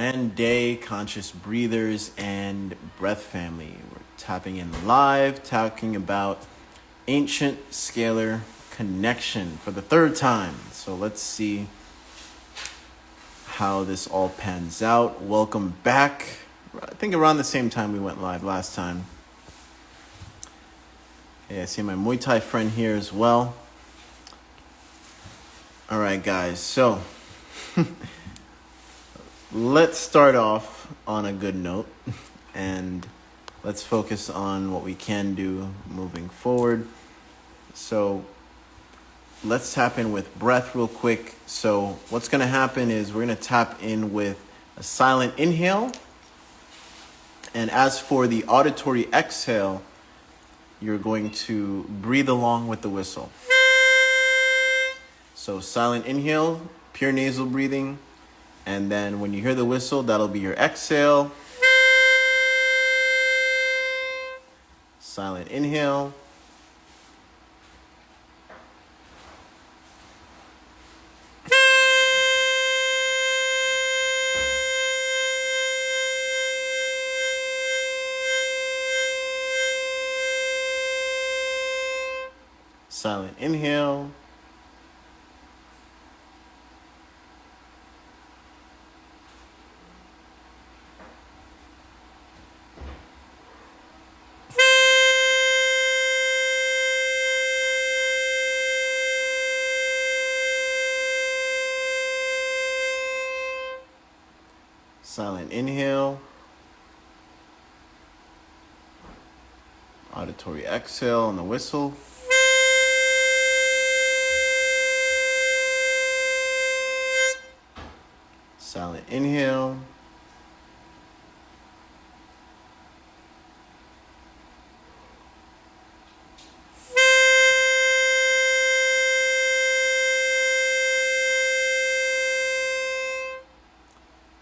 Brand day, conscious breathers and breath family. We're tapping in live, talking about ancient scalar connection for the third time. So let's see how this all pans out. Welcome back. I think around the same time we went live last time. Yeah, I see my Muay Thai friend here as well. All right, guys. So let's start off on a good note and let's focus on what we can do moving forward. So let's tap in with breath real quick. So what's going to happen is we're going to tap in with a silent inhale. And as for the auditory exhale, you're going to breathe along with the whistle. So silent inhale, pure nasal breathing. And then when you hear the whistle, that'll be your exhale. Silent inhale. Silent inhale. Silent inhale. Auditory exhale on the whistle. Silent inhale.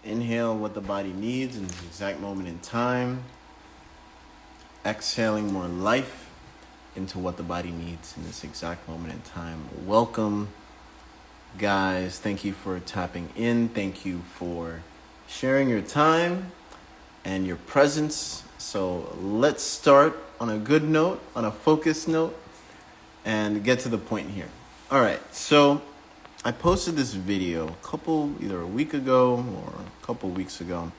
Inhale what the body needs in this exact moment in time. Exhaling more life into what the body needs in this exact moment in time. Welcome, guys. Thank you for tapping in. Thank you for sharing your time and your presence. So let's start on a good note, on a focused note, and get to the point here. All right, so I posted this video either a week ago or a couple weeks ago,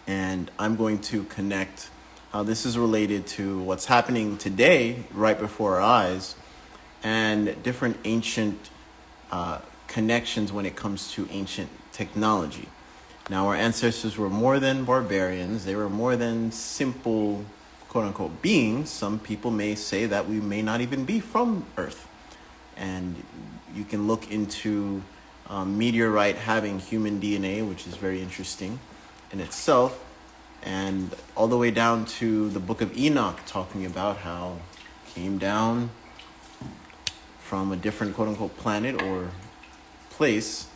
and I'm going to connect how this is related to what's happening today right before our eyes and different ancient connections when it comes to ancient technology. Now, our ancestors were more than barbarians. They were more than simple, quote-unquote, beings. Some people may say that we may not even be from Earth. And you can look into meteorite having human DNA, which is very interesting in itself. And all the way down to the book of Enoch talking about how it came down from a different quote-unquote planet or place.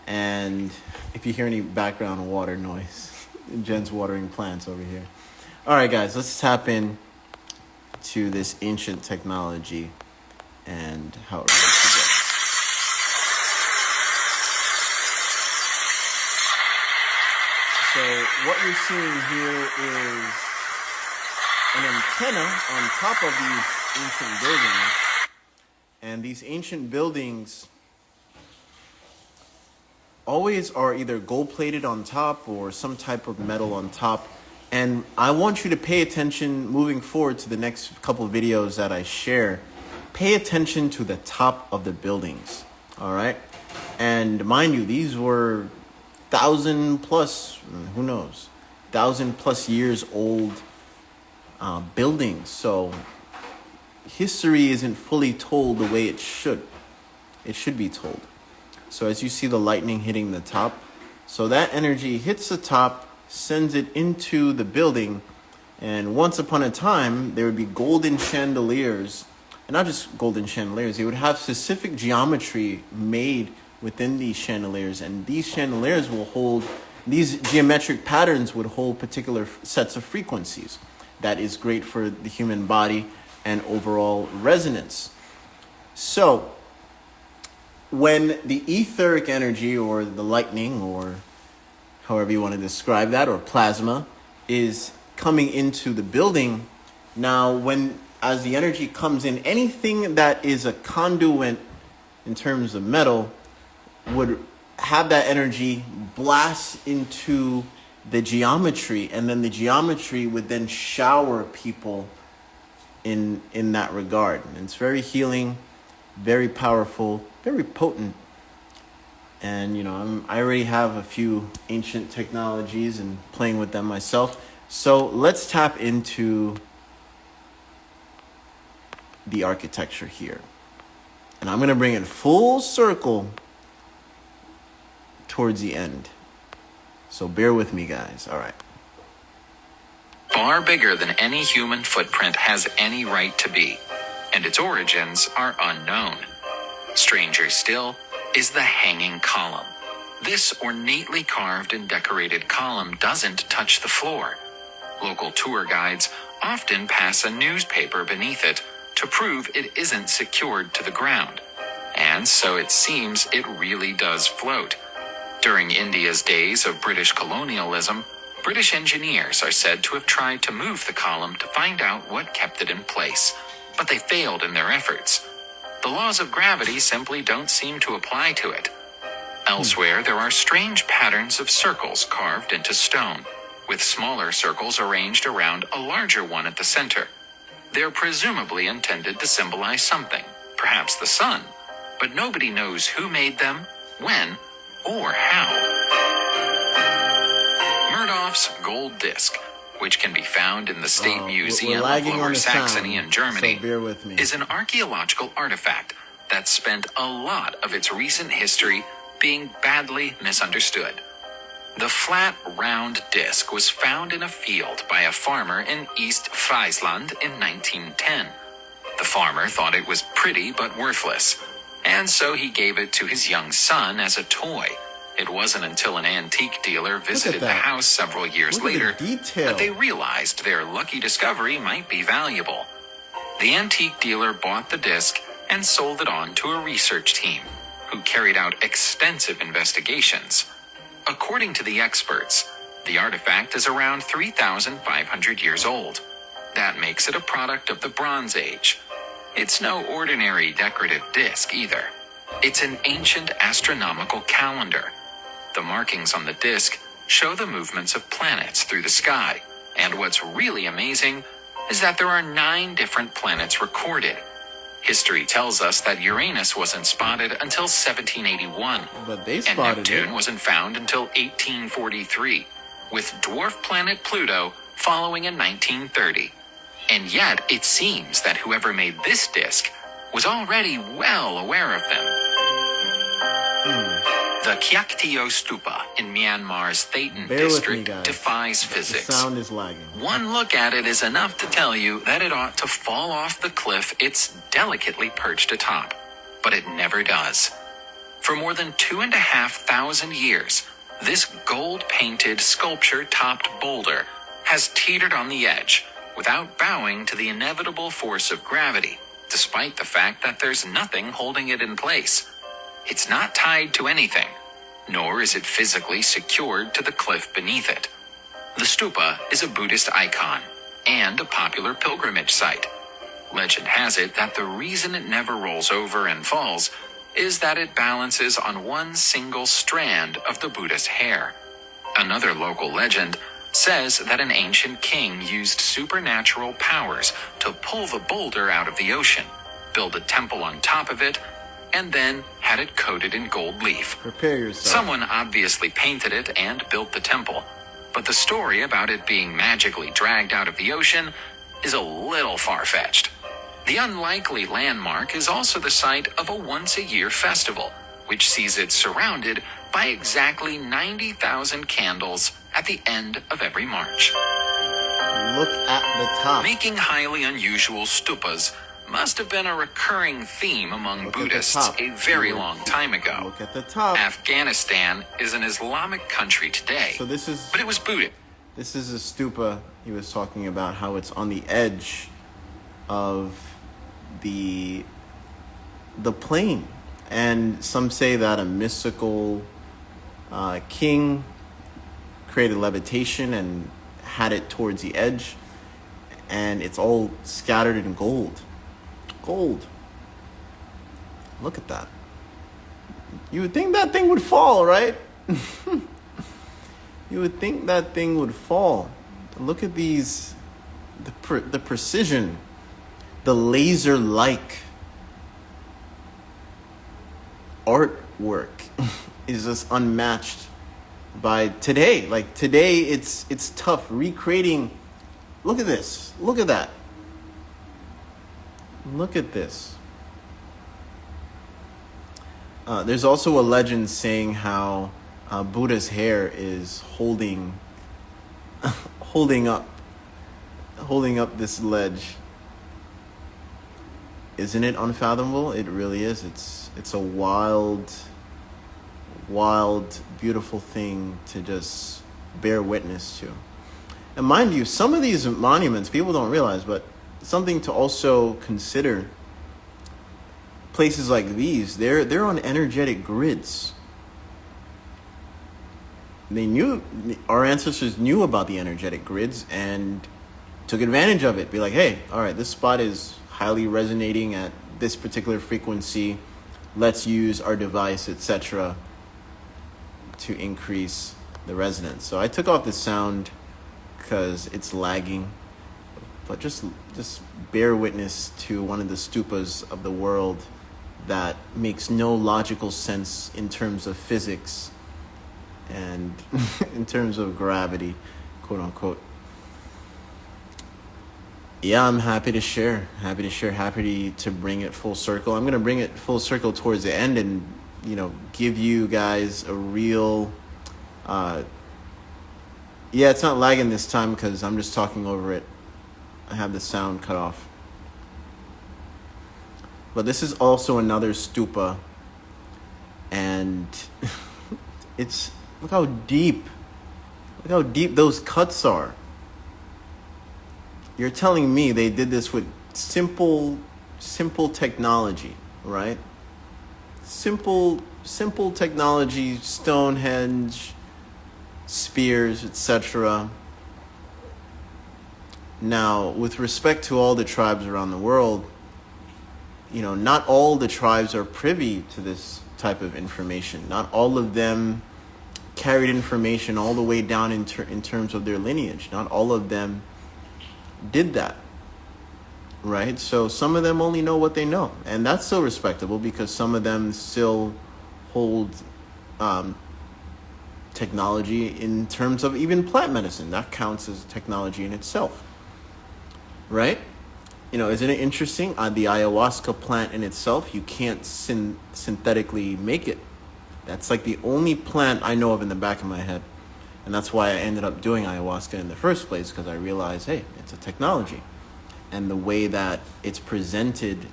And if you hear any background water noise, Jen's watering plants over here. All right, guys, let's tap in to this ancient technology and how it relates together. So what you're seeing here is an antenna on top of these ancient buildings. And these ancient buildings always are either gold-plated on top or some type of metal on top. And I want you to pay attention moving forward to the next couple of videos that I share. Pay attention to the top of the buildings, all right? And mind you, these were 1,000 plus, who knows, 1,000 plus years old buildings. So history isn't fully told the way it should. It should be told. So as you see the lightning hitting the top, so that energy hits the top, sends it into the building, and once upon a time, there would be golden chandeliers, and not just golden chandeliers, they would have specific geometry made within these chandeliers, and these chandeliers will hold, these geometric patterns would hold particular sets of frequencies. That is great for the human body and overall resonance. So when the etheric energy or the lightning or however you want to describe that, or plasma, is coming into the building. Now, as the energy comes in, anything that is a conduit in terms of metal would have that energy blast into the geometry, and then the geometry would then shower people in that regard. And it's very healing, very powerful, very potent. And I already have a few ancient technologies and playing with them myself. So let's tap into the architecture here. And I'm going to bring it full circle towards the end. So bear with me, guys. All right. Far bigger than any human footprint has any right to be, and its origins are unknown. Stranger still is the hanging column. This ornately carved and decorated column doesn't touch the floor. Local tour guides often pass a newspaper beneath it to prove it isn't secured to the ground. And so it seems it really does float. During India's days of British colonialism, British engineers are said to have tried to move the column to find out what kept it in place, but they failed in their efforts. The laws of gravity simply don't seem to apply to it. Elsewhere, there are strange patterns of circles carved into stone, with smaller circles arranged around a larger one at the center. They're presumably intended to symbolize something, perhaps the sun, but nobody knows who made them, when, or how. Murdoch's gold disc, which can be found in the State Museum of Lower Saxony in Germany, is an archaeological artifact that spent a lot of its recent history being badly misunderstood. The flat, round disc was found in a field by a farmer in East Friesland in 1910. The farmer thought it was pretty but worthless, and so he gave it to his young son as a toy. It wasn't until an antique dealer visited the house several years later that they realized their lucky discovery might be valuable. The antique dealer bought the disc and sold it on to a research team, who carried out extensive investigations. According to the experts, the artifact is around 3,500 years old. That makes it a product of the Bronze Age. It's no ordinary decorative disc either. It's an ancient astronomical calendar. The markings on the disc show the movements of planets through the sky, and what's really amazing is that there are 9 different planets recorded. History tells us that Uranus wasn't spotted until 1781, and Neptune wasn't found until 1843, with dwarf planet Pluto following in 1930. And yet, it seems that whoever made this disk was already well aware of them. The Kyaktio Stupa in Myanmar's Thaton district defies physics. The sound is lagging. One look at it is enough to tell you that it ought to fall off the cliff it's delicately perched atop, but it never does. For more than 2,500 years, this gold-painted, sculpture-topped boulder has teetered on the edge without bowing to the inevitable force of gravity, despite the fact that there's nothing holding it in place. It's not tied to anything, nor is it physically secured to the cliff beneath it. The stupa is a Buddhist icon and a popular pilgrimage site. Legend has it that the reason it never rolls over and falls is that it balances on one single strand of the Buddha's hair. Another local legend says that an ancient king used supernatural powers to pull the boulder out of the ocean, build a temple on top of it, and then had it coated in gold leaf. Prepare yourself. Someone obviously painted it and built the temple, but the story about it being magically dragged out of the ocean is a little far-fetched. The unlikely landmark is also the site of a once-a-year festival, which sees it surrounded by exactly 90,000 candles at the end of every March. Look at the top. Making highly unusual stupas must have been a recurring theme among Buddhists a very long time ago. Look at the top. Afghanistan is an Islamic country today, but it was Buddhist. This is a stupa he was talking about, how it's on the edge of the plain. And some say that a mystical king created levitation and had it towards the edge, and it's all scattered in gold. Gold. Look at that. You would think that thing would fall, right? You would think that thing would fall. Look at these, the precision, the laser-like artwork is just unmatched by today. Like today, it's tough recreating. Look at this. Look at that. Look at this. There's also a legend saying how Buddha's hair is holding up this ledge. Isn't it unfathomable? It really is. It's a wild, beautiful thing to just bear witness to. And mind you, some of these monuments people don't realize, but something to also consider. Places like these, they're on energetic grids. Our ancestors knew about the energetic grids and took advantage of it. Be like, hey, all right, this spot is highly resonating at this particular frequency. Let's use our device, etc., to increase the resonance. So I took off the sound because it's lagging. But just bear witness to one of the stupas of the world that makes no logical sense in terms of physics and in terms of gravity, quote unquote. Yeah, I'm happy to share, happy to bring it full circle. I'm going to bring it full circle towards the end and, give you guys a real, it's not lagging this time because I'm just talking over it. I have the sound cut off. But this is also another stupa, and look how deep those cuts are. You're telling me they did this with simple technology, right? Simple technology, Stonehenge, spears, etc. Now, with respect to all the tribes around the world, not all the tribes are privy to this type of information. Not all of them carried information all the way down in terms of their lineage. Not all of them did that, right? So some of them only know what they know. And that's still respectable because some of them still hold technology in terms of even plant medicine. That counts as technology in itself, right? Isn't it interesting? The ayahuasca plant in itself, you can't synthetically make it. That's like the only plant I know of in the back of my head. And that's why I ended up doing ayahuasca in the first place, because I realized, hey, it's a technology. And the way that it's presented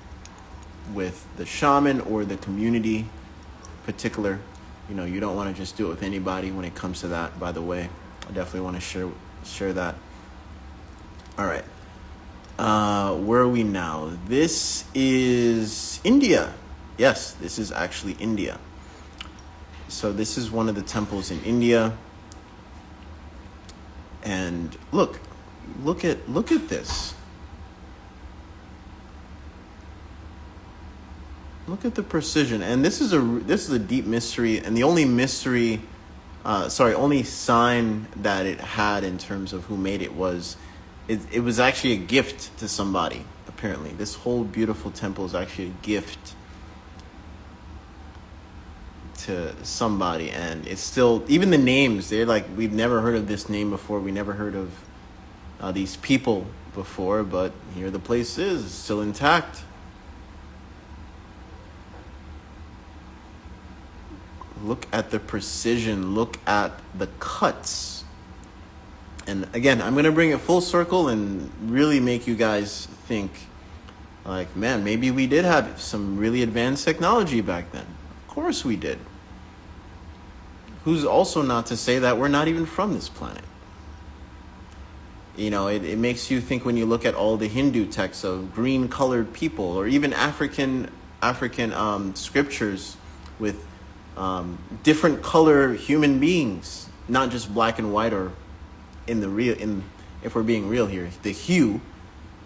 with the shaman or the community particular, you don't want to just do it with anybody when it comes to that, by the way. I definitely want to share that. All right. Where are we now? This is India. Yes, this is actually India. So this is one of the temples in India. And look at this. Look at the precision. And this is a deep mystery, and the only only sign that it had in terms of who made it was it was actually a gift to somebody, apparently. This whole beautiful temple is actually a gift to somebody, and it's still, even the names, they're like, we've never heard of this name before, we never heard of these people before, but here the place is, it's still intact. Look at the precision, look at the cuts. And again, I'm going to bring it full circle and really make you guys think, like, man, maybe we did have some really advanced technology back then. Of course we did. Who's also not to say that we're not even from this planet? It makes you think when you look at all the Hindu texts of green-colored people, or even African scriptures with different color human beings not just black and white, or if we're being real here, the hue,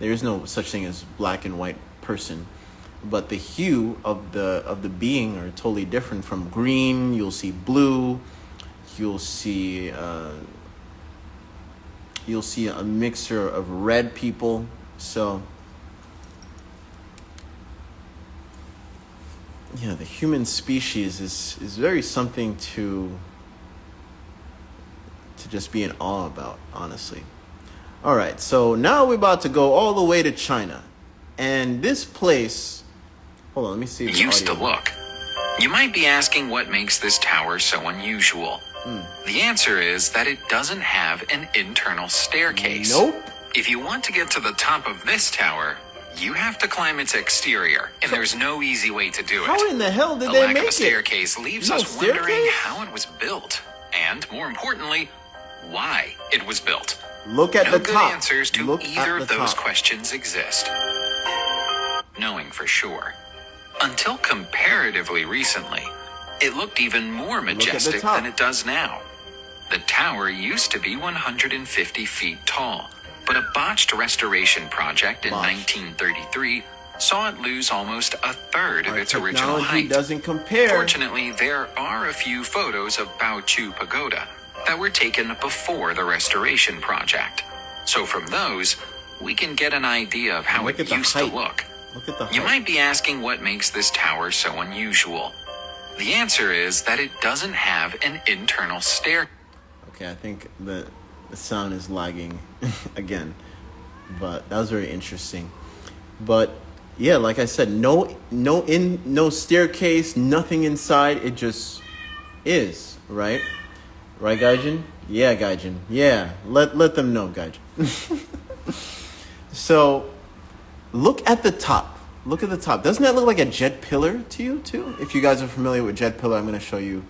there is no such thing as black and white person, but the hue of the being are totally different. From green, you'll see blue, you'll see a mixture of red people. So yeah, the human species is very something to just be in awe about, honestly. All right, so now we're about to go all the way to China. And this place, hold on, let me see. Used to look. You might be asking what makes this tower so unusual. The answer is that it doesn't have an internal staircase. Nope. If you want to get to the top of this tower, you have to climb its exterior, and there's no easy way to do it. How in the hell did the they make make it? The lack of a staircase leaves us wondering how it was built, and more importantly, why it was built. Look at the top. No good answers to either of those questions exist. Knowing for sure. Until comparatively recently, it looked even more majestic than it does now. The tower used to be 150 feet tall, but a botched restoration project in 1933 saw it lose almost a third of its original height. Doesn't compare. Fortunately, there are a few photos of Baoqiu Pagoda that were taken before the restoration project. So from those, we can get an idea of how it used to look. Look at the height. You might be asking what makes this tower so unusual. The answer is that it doesn't have an internal stair. Okay, I think the sound is lagging again, but that was very interesting. But yeah, like I said, no staircase, nothing inside. It just is, right? Right, Gaijin? Yeah, Gaijin. Yeah, let them know, Gaijin. So, look at the top. Look at the top. Doesn't that look like a jet pillar to you, too? If you guys are familiar with jet pillar, I'm going to show you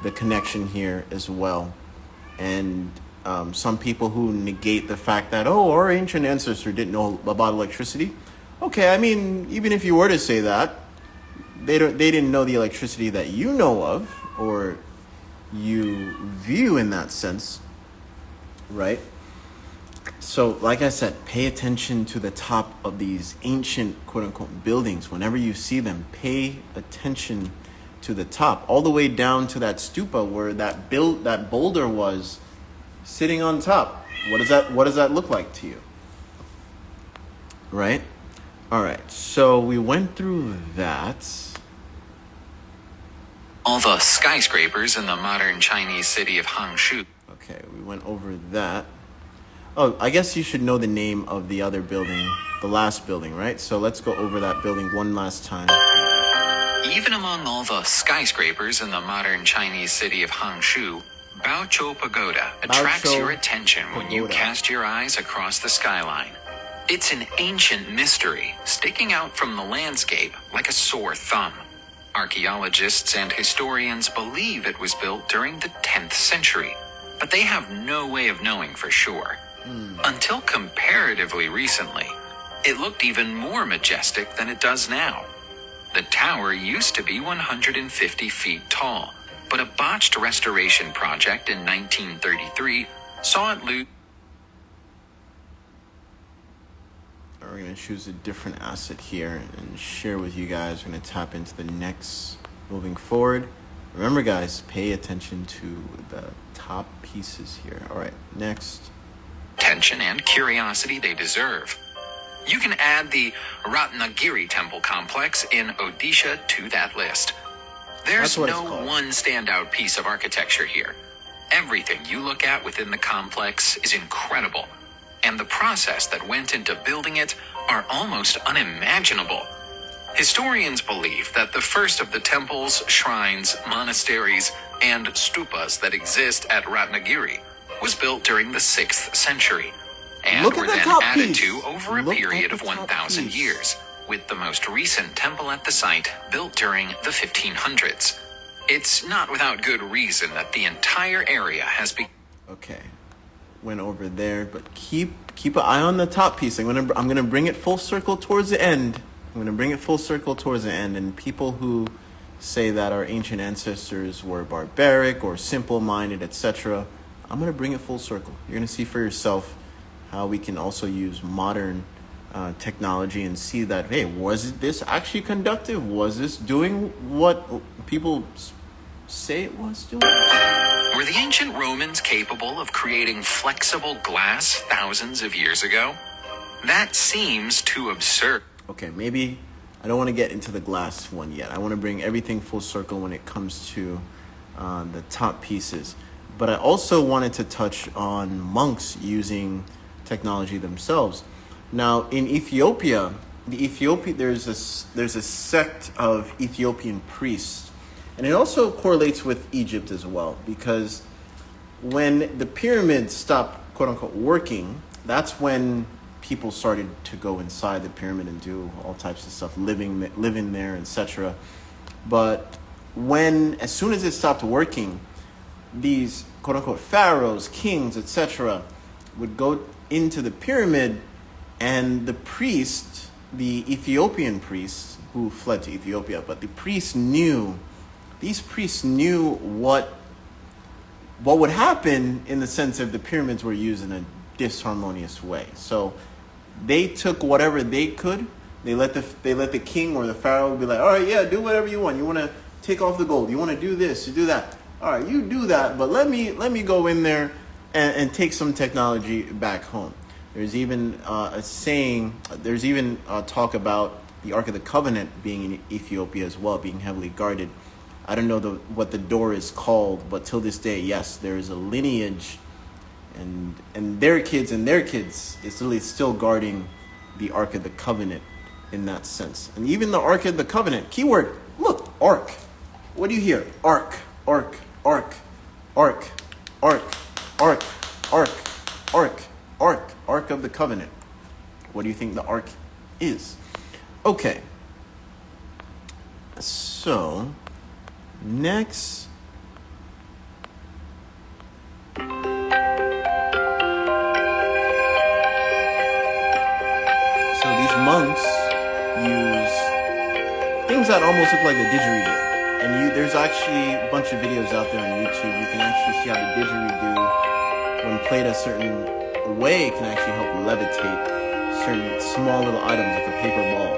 the connection here as well. And some people who negate the fact that, our ancient ancestor didn't know about electricity. Okay, I mean, even if you were to say that, they didn't know the electricity that you know of, or you view in that sense, right? So, like I said, pay attention to the top of these ancient, quote-unquote, buildings. Whenever you see them, pay attention to the top, all the way down to that stupa where that boulder was sitting on top. What does that look like to you? Right? All right, so we went through that. All the skyscrapers in the modern Chinese city of Hangzhou. Okay, we went over that. Oh, I guess you should know the name of the other building, the last building, right? So let's go over that building one last time. Even among all the skyscrapers in the modern Chinese city of Hangzhou, Baoqiu Pagoda attracts your attention when you cast your eyes across the skyline. It's an ancient mystery, sticking out from the landscape like a sore thumb. Archaeologists and historians believe it was built during the 10th century, but they have no way of knowing for sure. Until comparatively recently, it looked even more majestic than it does now. The tower used to be 150 feet tall, but a botched restoration project in 1933 saw it lose. We're going to choose a different asset here and share with you guys. We're going to tap into the next moving forward. Remember, guys, pay attention to the top pieces here. All right, next. Attention and curiosity they deserve. You can add the Ratnagiri temple complex in Odisha to that list. There's no one standout piece of architecture here. Everything you look at within the complex is incredible, and the process that went into building it are almost unimaginable. Historians believe that the first of the temples, shrines, monasteries, and stupas that exist at Ratnagiri was built during the 6th century, and were then added to over a period of 1,000 years, with the most recent temple at the site built during the 1500s. It's not without good reason that the entire area has been... Okay, went over there, but keep an eye on the top piece. I'm gonna bring it full circle towards the end. And people who say that our ancient ancestors were barbaric or simple-minded, etc., I'm going to bring it full circle. You're going to see for yourself how we can also use modern technology and see that, hey, was this actually conductive? Was this doing what people say it was doing? Were the ancient Romans capable of creating flexible glass thousands of years ago? That seems too absurd. Okay, maybe I don't want to get into the glass one yet. I want to bring everything full circle when it comes to the top pieces. But I also wanted to touch on monks using technology themselves. Now, in Ethiopia, there's a sect of Ethiopian priests, and it also correlates with Egypt as well, because when the pyramids stopped, quote unquote, working, that's when people started to go inside the pyramid and do all types of stuff, living there, etc. But as soon as it stopped working, these quote unquote pharaohs, kings, etc., would go into the pyramid, and the priest, the Ethiopian priests who fled to Ethiopia, but these priests knew what would happen in the sense of the pyramids were used in a disharmonious way. So they took whatever they could. They let the king or the pharaoh be like, all right, yeah, do whatever you want. You want to take off the gold. You want to do this, you do that. All right, you do that, but let me go in there and take some technology back home. There's even a saying, there's even talk about the Ark of the Covenant being in Ethiopia as well, being heavily guarded. I don't know what the door is called, but till this day, yes, there is a lineage, and their kids is literally still guarding the Ark of the Covenant in that sense. And even the Ark of the Covenant, keyword, look, Ark. What do you hear? Ark, Ark, Ark, Ark, Ark, Ark, Ark, Ark, Ark, Ark of the Covenant. What do you think the Ark is? Okay. So, next. So these monks use things that almost look like a didgeridoo. And there's actually a bunch of videos out there on YouTube. You can actually see how the didgeridoo, when played a certain way, can actually help levitate certain small little items like a paper ball.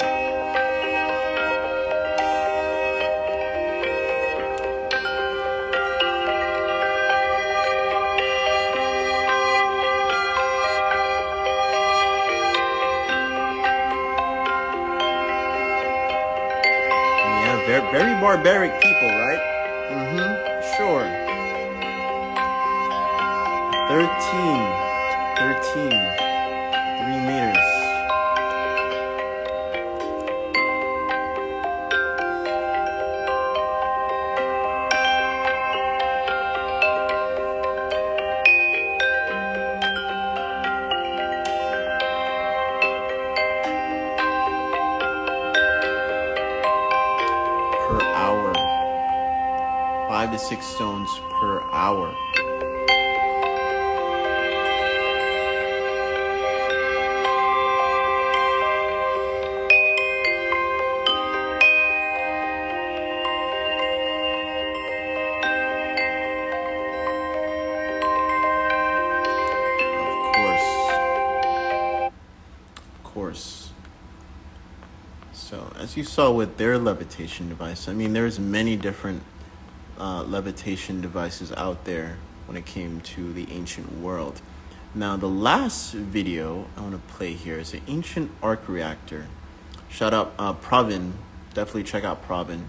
Yeah, very barbaric people, right? Sure. 13, 3 meters. Per hour. 5 to 6 stones per hour. So as you saw with their levitation device, I mean, there's many different levitation devices out there when it came to the ancient world. Now, the last video I want to play here is an ancient arc reactor. Shout out Pravin. Definitely check out Pravin.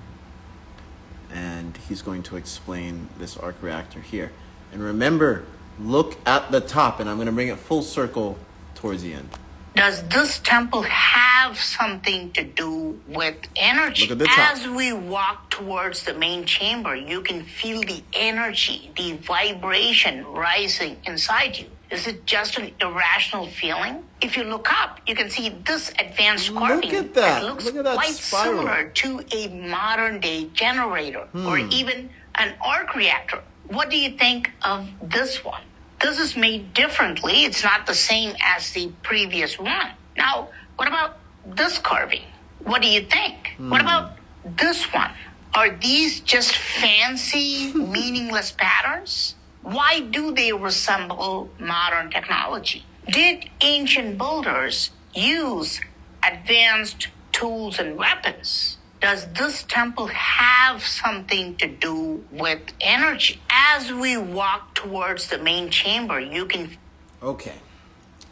And he's going to explain this arc reactor here. And remember, look at the top, and I'm going to bring it full circle towards the end. Does this temple have something to do with energy? Look at the top. As we walk towards the main chamber, you can feel the energy, the vibration rising inside you. Is it just an irrational feeling? If you look up, you can see this advanced carving. Look at that. It looks Look at that quite spiral. similar to a modern-day generator or even an arc reactor. What do you think of this one? This is made differently. It's not the same as the previous one. Now, what about this carving? What do you think? What about this one? Are these just fancy, meaningless patterns? Why do they resemble modern technology? Did ancient builders use advanced tools and weapons? Does this temple have something to do with energy? As we walk towards the main chamber, you can... Okay,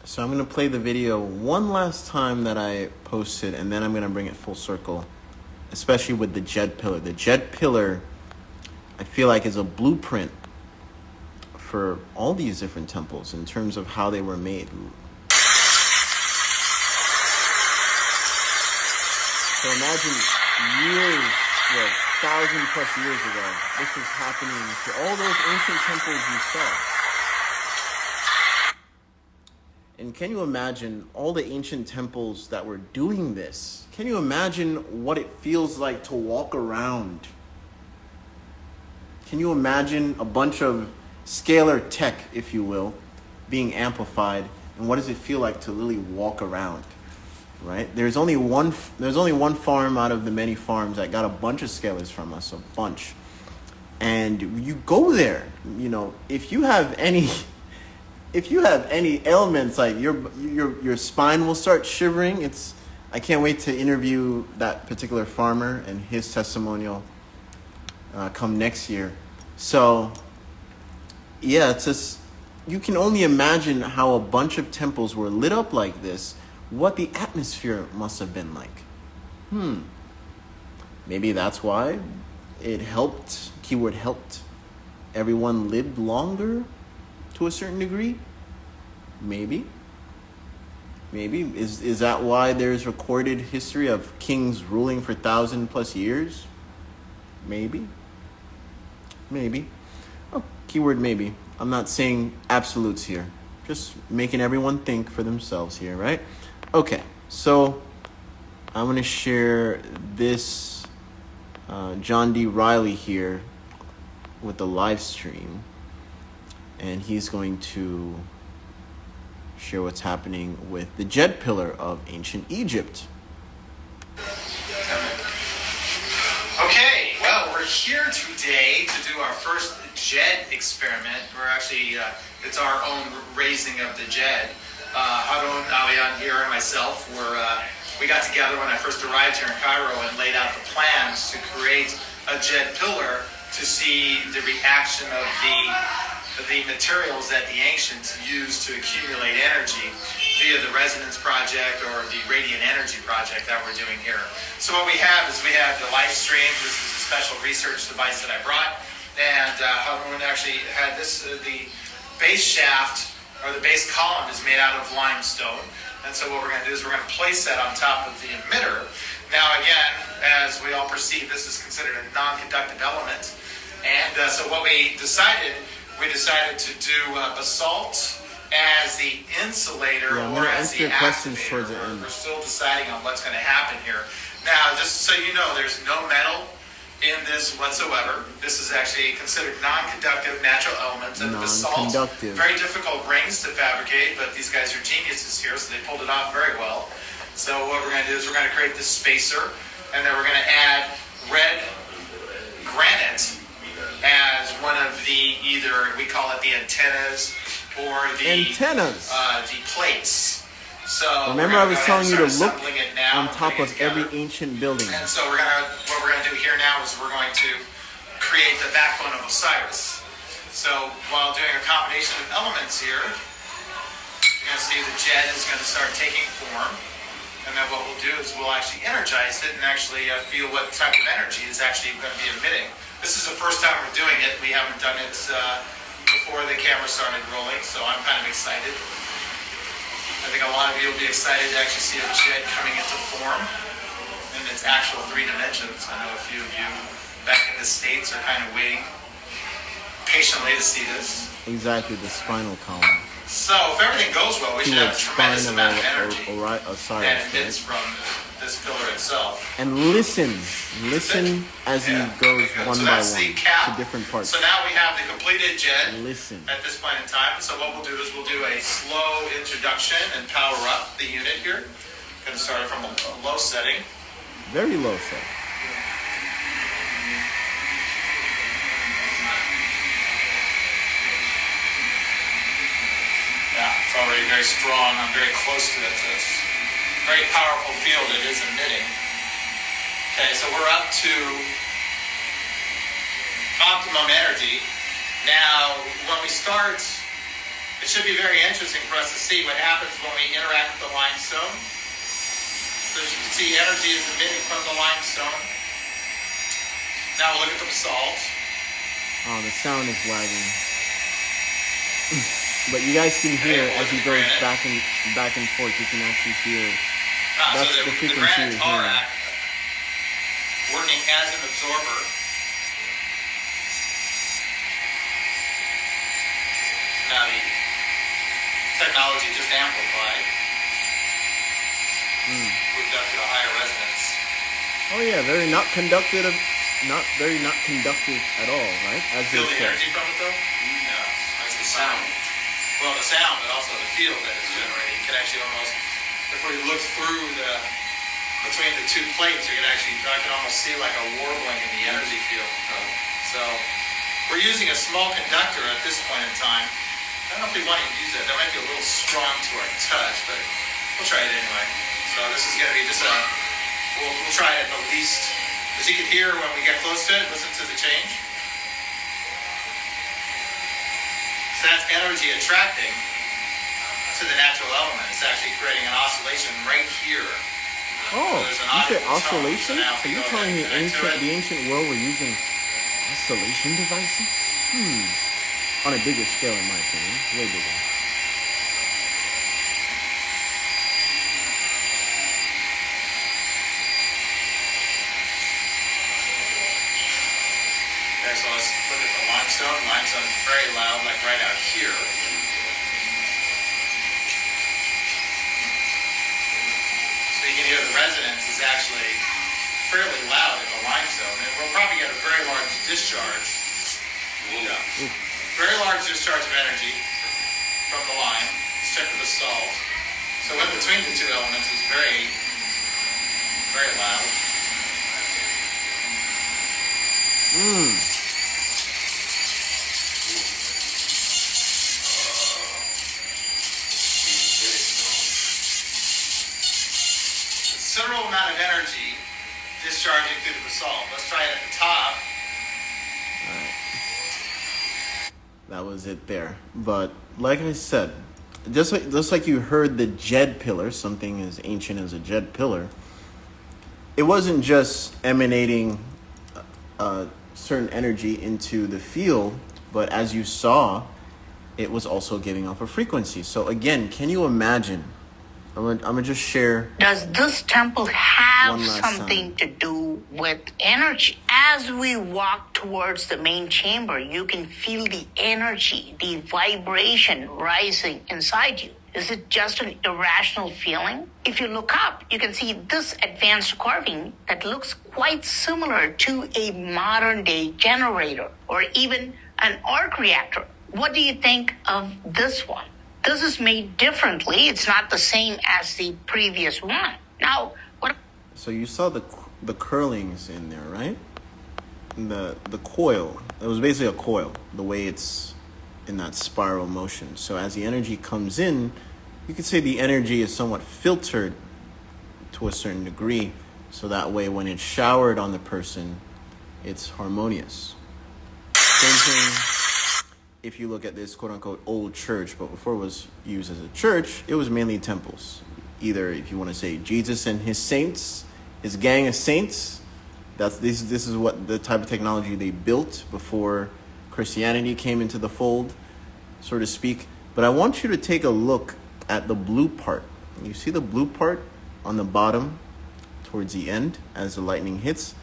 so I'm going to play the video one last time that I posted, and then I'm going to bring it full circle, especially with the Jed pillar. The Jed pillar, I feel like, is a blueprint for all these different temples in terms of how they were made. So imagine years, 1,000+ years ago, this was happening to all those ancient temples you saw. And can you imagine all the ancient temples that were doing this? Can you imagine what it feels like to walk around? Can you imagine a bunch of scalar tech, if you will, being amplified? And what does it feel like to literally walk around? Right? There's only one farm out of the many farms that got a bunch of scalars from us, a bunch. And you go there, if you have any ailments, like your spine will start shivering. I can't wait to interview that particular farmer and his testimonial come next year. So yeah, it's just, you can only imagine how a bunch of temples were lit up like this, what the atmosphere must have been like. Maybe that's why it helped, keyword helped, everyone lived longer to a certain degree. Maybe. Is that why there's recorded history of kings ruling for 1,000+ years? Maybe. Oh, keyword maybe. I'm not saying absolutes here. Just making everyone think for themselves here, right? Okay, so I'm going to share this John D. Riley here with the live stream. And he's going to share what's happening with the Jed pillar of ancient Egypt. Okay, well, we're here today to do our first Jed experiment. We're actually, it's our own raising of the Jed. Harun, Alian here, and myself, we got together when I first arrived here in Cairo and laid out the plans to create a Jed pillar to see the reaction of the materials that the ancients used to accumulate energy via the resonance project or the radiant energy project that we're doing here. So what we have is we have the live stream. This is a special research device that I brought, and Harun actually had this, the base shaft or the base column is made out of limestone. And so what we're going to do is we're going to place that on top of the emitter. Now again, as we all perceive, this is considered a non-conductive element. And so what we decided to do basalt as the insulator or as the activator. We're still deciding on what's going to happen here. Now, just so you know, there's no metal in this whatsoever. This is actually considered non-conductive natural elements, and basalt, very difficult rings to fabricate, but these guys are geniuses here, so they pulled it off very well. So what we're going to do is we're going to create this spacer, and then we're going to add red granite as one of the, either we call it the antennas or the plates. So remember, I was telling you to look on top of every ancient building. And so what we're gonna do here now is we're going to create the backbone of Osiris. So while doing a combination of elements here, you're gonna see the Jed is gonna start taking form, and then what we'll do is we'll actually energize it and actually feel what type of energy is actually going to be emitting. This is the first time we're doing it. We haven't done it before the camera started rolling, so I'm kind of excited. I think a lot of you will be excited to actually see a Jed coming into form in its actual 3 dimensions. I know a few of you back in the States are kind of waiting patiently to see this. Exactly, the spinal column. So if everything goes well, we should have a tremendous amount of energy that emits from this pillar itself. And listen as he goes one by one to different parts. So now we have the completed Jed Listen. at this point in time. So what we'll do is we'll do a slow introduction and power up the unit here. Going to start it from a low setting. Very low setting. It's already very strong. I'm very close to it. So it's a very powerful field it is emitting. Okay, so we're up to optimum energy. Now, when we start, it should be very interesting for us to see what happens when we interact with the limestone. So as you can see, energy is emitting from the limestone. Now we'll look at the basalt. Oh, the sound is lagging. But you guys can hear as he goes back and forth. You can actually hear. That's so the frequency you're hearing. Working as an absorber. Now the technology just amplified. Moved up to a higher resonance. Oh yeah, very not conductive at all, right? As feel the energy from it though? Yeah, that's the sound. Well, the sound, but also the field that it's generating. You can actually almost, if we look through between the two plates, I can almost see like a warbling in the energy field. So we're using a small conductor at this point in time. I don't know if we want to use that. That might be a little strong to our touch, but we'll try it anyway. So this is going to be just we'll try it at least, as you can hear when we get close to it, listen to the change. So that's energy attracting to the natural element. It's actually creating an oscillation right here. Oh, so you said oscillation? So you're telling me the ancient world were using oscillation devices? On a bigger scale, in my opinion. Way bigger. Okay, so let's look at the limestone. Limestone is very loud, like right out here. So you can hear the resonance is actually fairly loud in the limestone. And we'll probably get a very large discharge. Yeah. Very large discharge of energy from the lime. Let's check the basalt. So in between the two elements is very, very loud. Considerable amount of energy discharging through the basalt. Let's try it at the top. That was it there. But like I said, just like you heard the Jed pillar, something as ancient as a Jed pillar, it wasn't just emanating a certain energy into the field, but as you saw, it was also giving off a frequency. So again, can you imagine? I'm gonna just share. Does this temple have something to do with energy? As we walk towards the main chamber, you can feel the energy, the vibration rising inside you. Is it just an irrational feeling? If you look up, you can see this advanced carving that looks quite similar to a modern day generator or even an arc reactor. What do you think of this one? This is made differently. It's not the same as the previous one. Now, what? So you saw the curlings in there, right? The coil. It was basically a coil. The way it's in that spiral motion. So as the energy comes in, you could say the energy is somewhat filtered to a certain degree. So that way, when it's showered on the person, it's harmonious. Same thing. If you look at this quote-unquote old church, but before it was used as a church, it was mainly temples. Either, if you want to say Jesus and his saints, his gang of saints, this is what the type of technology they built before Christianity came into the fold, so to speak. But I want you to take a look at the blue part. You see the blue part on the bottom towards the end as the lightning hits?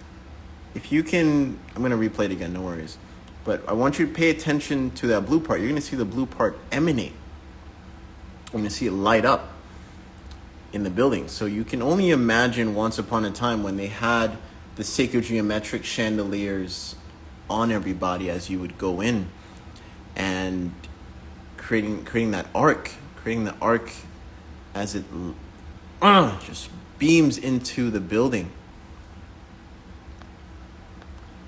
If you can, I'm going to replay it again, no worries. But I want you to pay attention to that blue part. You're going to see the blue part emanate. You're going to see it light up in the building. So you can only imagine once upon a time when they had the sacred geometric chandeliers on everybody as you would go in and creating that arc, creating the arc as it just beams into the building.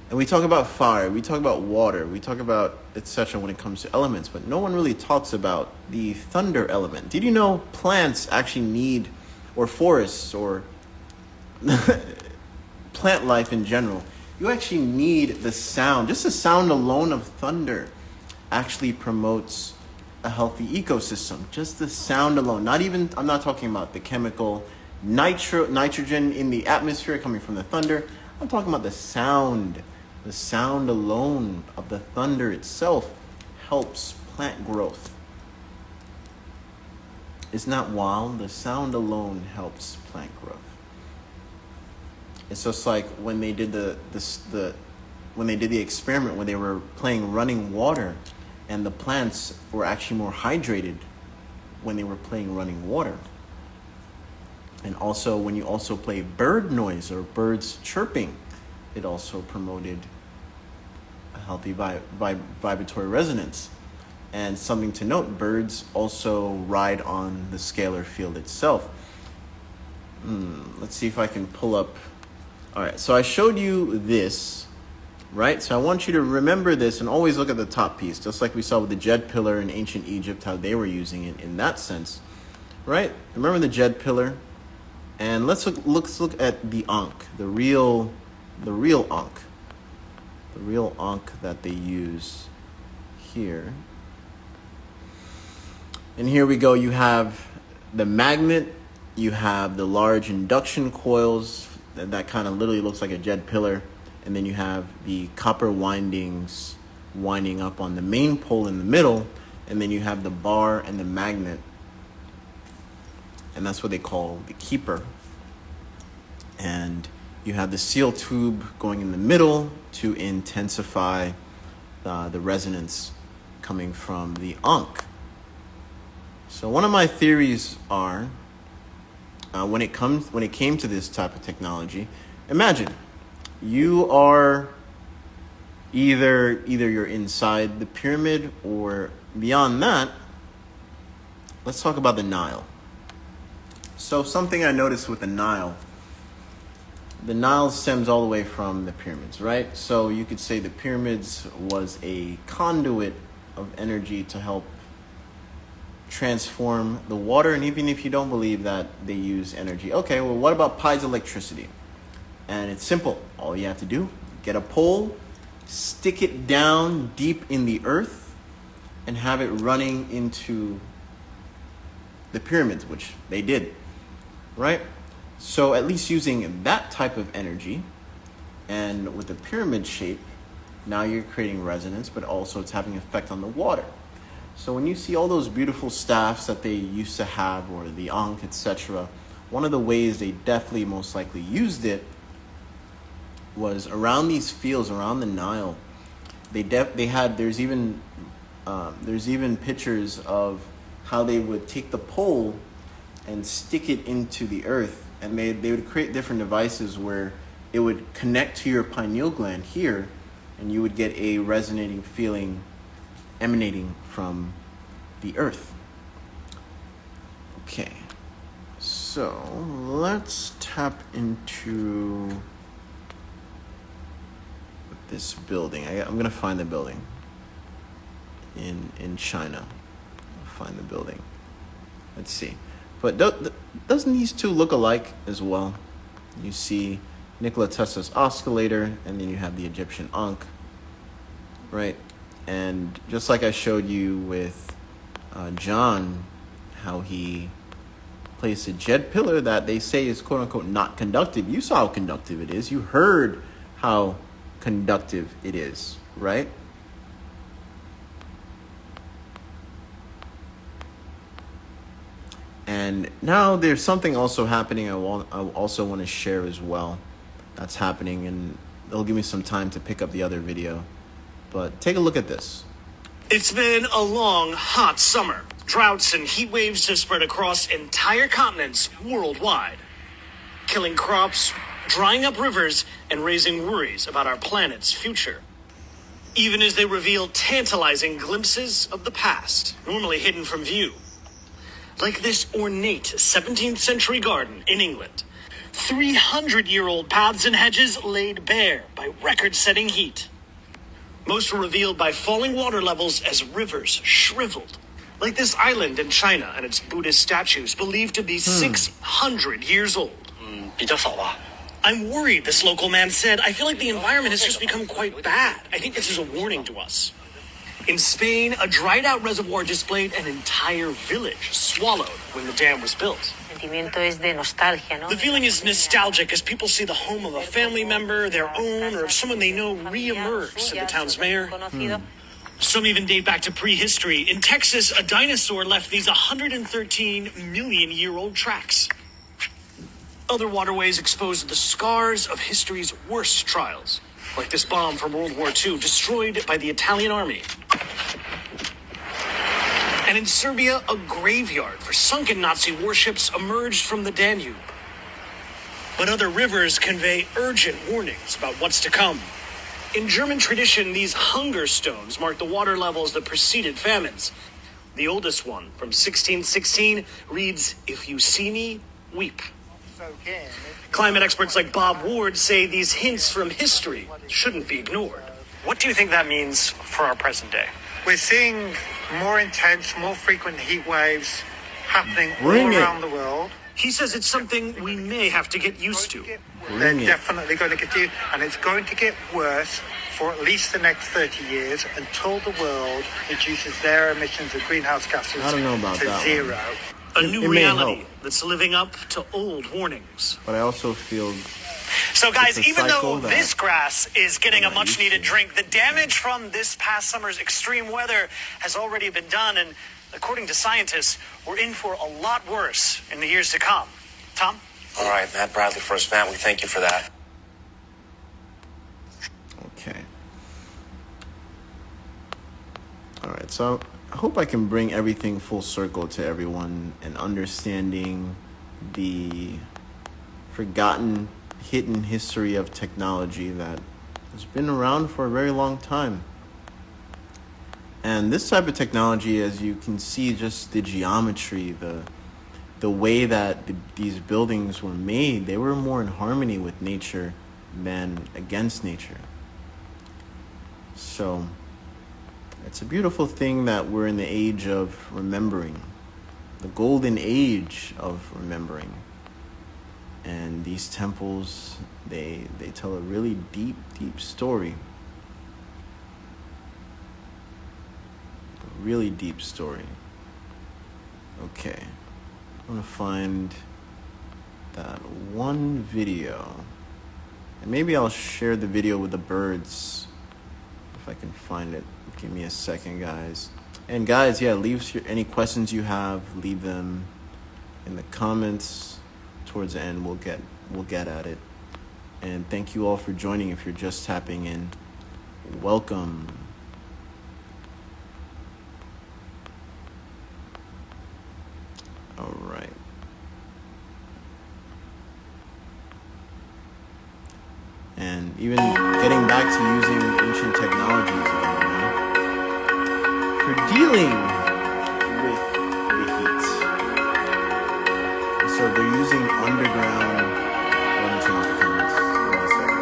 And we talk about fire, we talk about water, we talk about etc. when it comes to elements, but no one really talks about the thunder element. Did you know plants actually need, or forests, or plant life in general, you actually need the sound. Just the sound alone of thunder actually promotes a healthy ecosystem. Just the sound alone. I'm not talking about the chemical nitrogen in the atmosphere coming from the thunder. I'm talking about the sound. The sound alone of the thunder itself helps plant growth. Isn't that wild? The sound alone helps plant growth. It's just like when they did the experiment where they were playing running water, and the plants were actually more hydrated when they were playing running water. And also when you also play bird noise or birds chirping, it also promoted a healthy vibratory resonance. And something to note, birds also ride on the scalar field itself. Let's see if I can pull up. All right, so I showed you this, right? So I want you to remember this and always look at the top piece, just like we saw with the Jed pillar in ancient Egypt, how they were using it in that sense, right? Remember the Jed pillar? And let's look at the Ankh, the real Ankh. The real Ankh that they use here. And here we go. You have the magnet. You have the large induction coils that kind of literally looks like a Jed pillar. And then you have the copper windings winding up on the main pole in the middle. And then you have the bar and the magnet. And that's what they call the keeper. And you have the seal tube going in the middle to intensify the resonance coming from the Ankh. So one of my theories are, when it came to this type of technology, imagine you are either you're inside the pyramid, or beyond that, let's talk about the Nile. So something I noticed with the Nile stems all the way from the pyramids, right? So you could say the pyramids was a conduit of energy to help transform the water. And even if you don't believe that they use energy, okay, well, what about piezoelectricity? And it's simple. All you have to do, get a pole, stick it down deep in the earth, and have it running into the pyramids, which they did, right? So at least using that type of energy, and with the pyramid shape, now you're creating resonance, but also it's having an effect on the water. So when you see all those beautiful staffs that they used to have, or the Ankh, etc., one of the ways they definitely most likely used it was around these fields, around the Nile. There's even pictures of how they would take the pole and stick it into the earth, and they would create different devices where it would connect to your pineal gland here, and you would get a resonating feeling emanating from the earth. Okay, so let's tap into this building. I'm gonna find the building in China. I'll find the building. Let's see. But doesn't these two look alike as well? You see Nikola Tesla's oscillator, and then you have the Egyptian Ankh, right? And just like I showed you with John, how he placed a Jed pillar that they say is quote-unquote not conductive. You saw how conductive it is. You heard how conductive it is, right? And now there's something also happening I also want to share as well. That's happening, and it'll give me some time to pick up the other video. But take a look at this. It's been a long, hot summer. Droughts and heat waves have spread across entire continents worldwide, killing crops, drying up rivers, and raising worries about our planet's future. Even as they reveal tantalizing glimpses of the past, normally hidden from view. Like this ornate 17th century garden in England, 300-year-old paths and hedges laid bare by record-setting heat. Most were revealed by falling water levels as rivers shriveled. Like this island in China and its Buddhist statues believed to be 600 years old. 比较少吧。 I'm worried, this local man said. I feel like the environment has just become quite bad. I think this is a warning to us. In Spain, a dried-out reservoir displayed an entire village swallowed when the dam was built. The feeling is nostalgic as people see the home of a family member, their own, or of someone they know re-emerge, said the town's mayor. Some even date back to prehistory. In Texas, a dinosaur left these 113-million-year-old tracks. Other waterways exposed the scars of history's worst trials, like this bomb from World War II destroyed by the Italian army. And in Serbia, a graveyard for sunken Nazi warships emerged from the Danube. But other rivers convey urgent warnings about what's to come. In German tradition, these hunger stones mark the water levels that preceded famines. The oldest one, from 1616, reads, "If you see me, weep." Climate experts like Bob Ward say these hints from history shouldn't be ignored. What do you think that means for our present day? We're seeing more intense, more frequent heat waves happening all Bring it. around the world. He says it's something we may have to get used to. They're Bring it. definitely going to continue, and it's going to get worse for at least the next 30 years until the world reduces their emissions of greenhouse gases I don't know about to that zero. A It new may reality help. that's living up to old warnings. But I also feel So guys, It's a even though cycle that this grass is getting a I'm not much used needed to. drink, the damage from this past summer's extreme weather has already been done. And according to scientists, we're in for a lot worse in the years to come. Tom? All right, Matt Bradley first. Matt, we thank you for that. okay. All right, so I hope I can bring everything full circle to everyone and understanding the forgotten, hidden history of technology that has been around for a very long time. And this type of technology, as you can see, just the geometry, the way that these buildings were made, they were more in harmony with nature than against nature. So it's a beautiful thing that we're in the age of remembering, the golden age of remembering. And these temples, they tell a really deep, deep story. A really deep story. Okay. I'm gonna find that one video. And maybe I'll share the video with the birds if I can find it. Give me a second, guys. And guys, yeah, leave any questions you have, leave them in the comments. Towards the end, we'll get at it. And thank you all for joining. If you're just tapping in, welcome. All right. And even getting back to using ancient technologies again, for dealing with the heat. So they're using underground. Let me change the comments. Give me a second.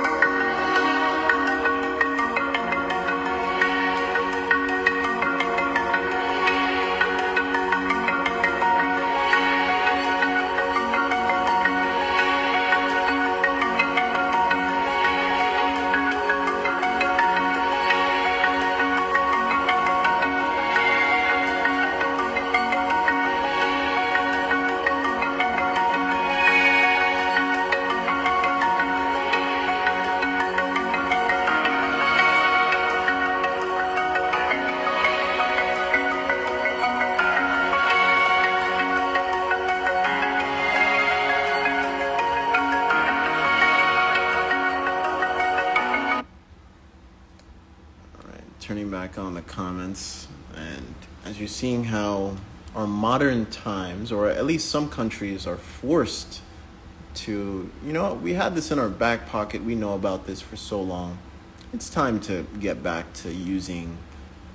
Turning back on the comments, and as you're seeing how our modern times, or at least some countries, are forced to, we had this in our back pocket, we know about this for so long. It's time to get back to using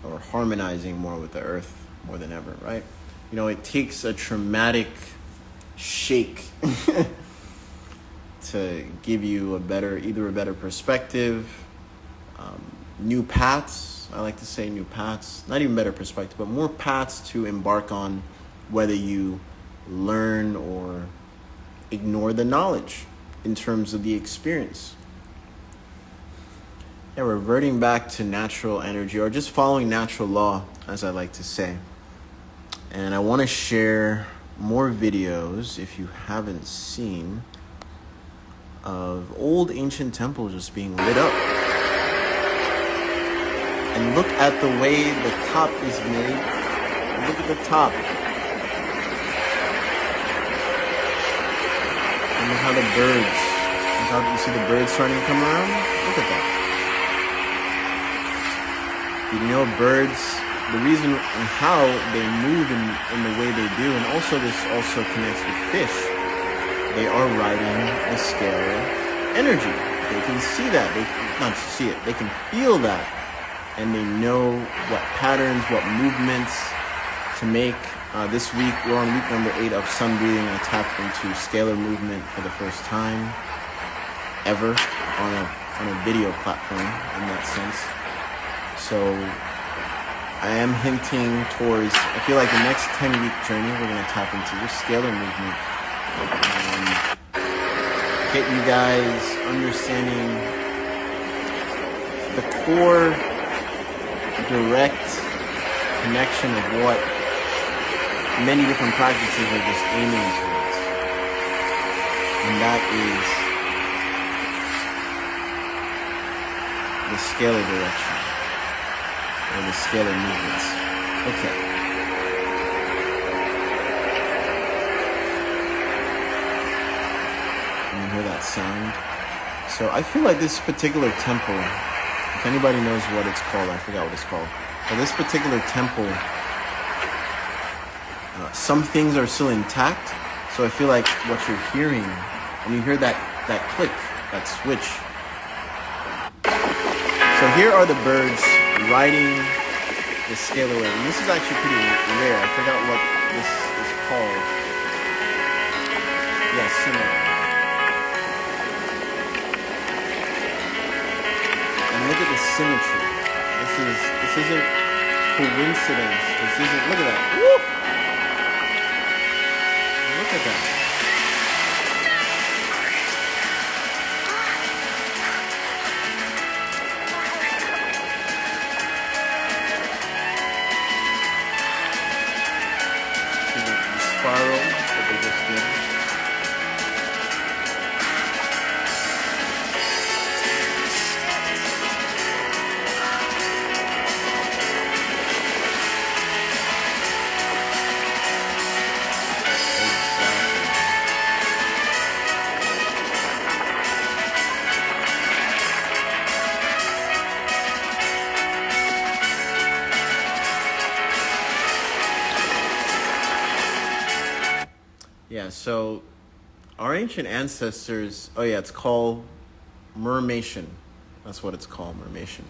or harmonizing more with the earth more than ever, right? It takes a traumatic shake to give you either a better perspective, new paths. I like to say new paths, not even better perspective, but more paths to embark on, whether you learn or ignore the knowledge in terms of the experience. Yeah, reverting back to natural energy, or just following natural law, as I like to say. And I want to share more videos, if you haven't seen, of old ancient temples just being lit up. And look at the way the top is made. Look at the top. And look how the birds, you see the birds starting to come around? Look at that. Did you know birds, the reason and how they move in the way they do, and also this also connects with fish, they are riding the scalar energy. They can see that. They not see it. They can feel that. And they know what patterns, what movements to make. This week, we're on week number 8 of sun breathing. I tapped into scalar movement for the first time ever on a video platform in that sense. So I am hinting towards, I feel like the next 10-week journey, we're going to tap into your scalar movement. Get you guys understanding the core direct connection of what many different practices are just aiming towards. And that is the scalar direction, or the scalar movements. Okay. Can you hear that sound? So I feel like this particular temple, if anybody knows what it's called, I forgot what it's called, but this particular temple, some things are still intact. So I feel like what you're hearing, when you hear that click, that switch. So here are the birds riding the scalar wave. And this is actually pretty rare. I forgot what this is called. Yeah, similar. And look at the symmetry. This isn't coincidence. This isn't, look at that. Woo! Look at that. See the spiral that they just did. Yeah, so our ancient ancestors, it's called mermation. That's what it's called, mermation.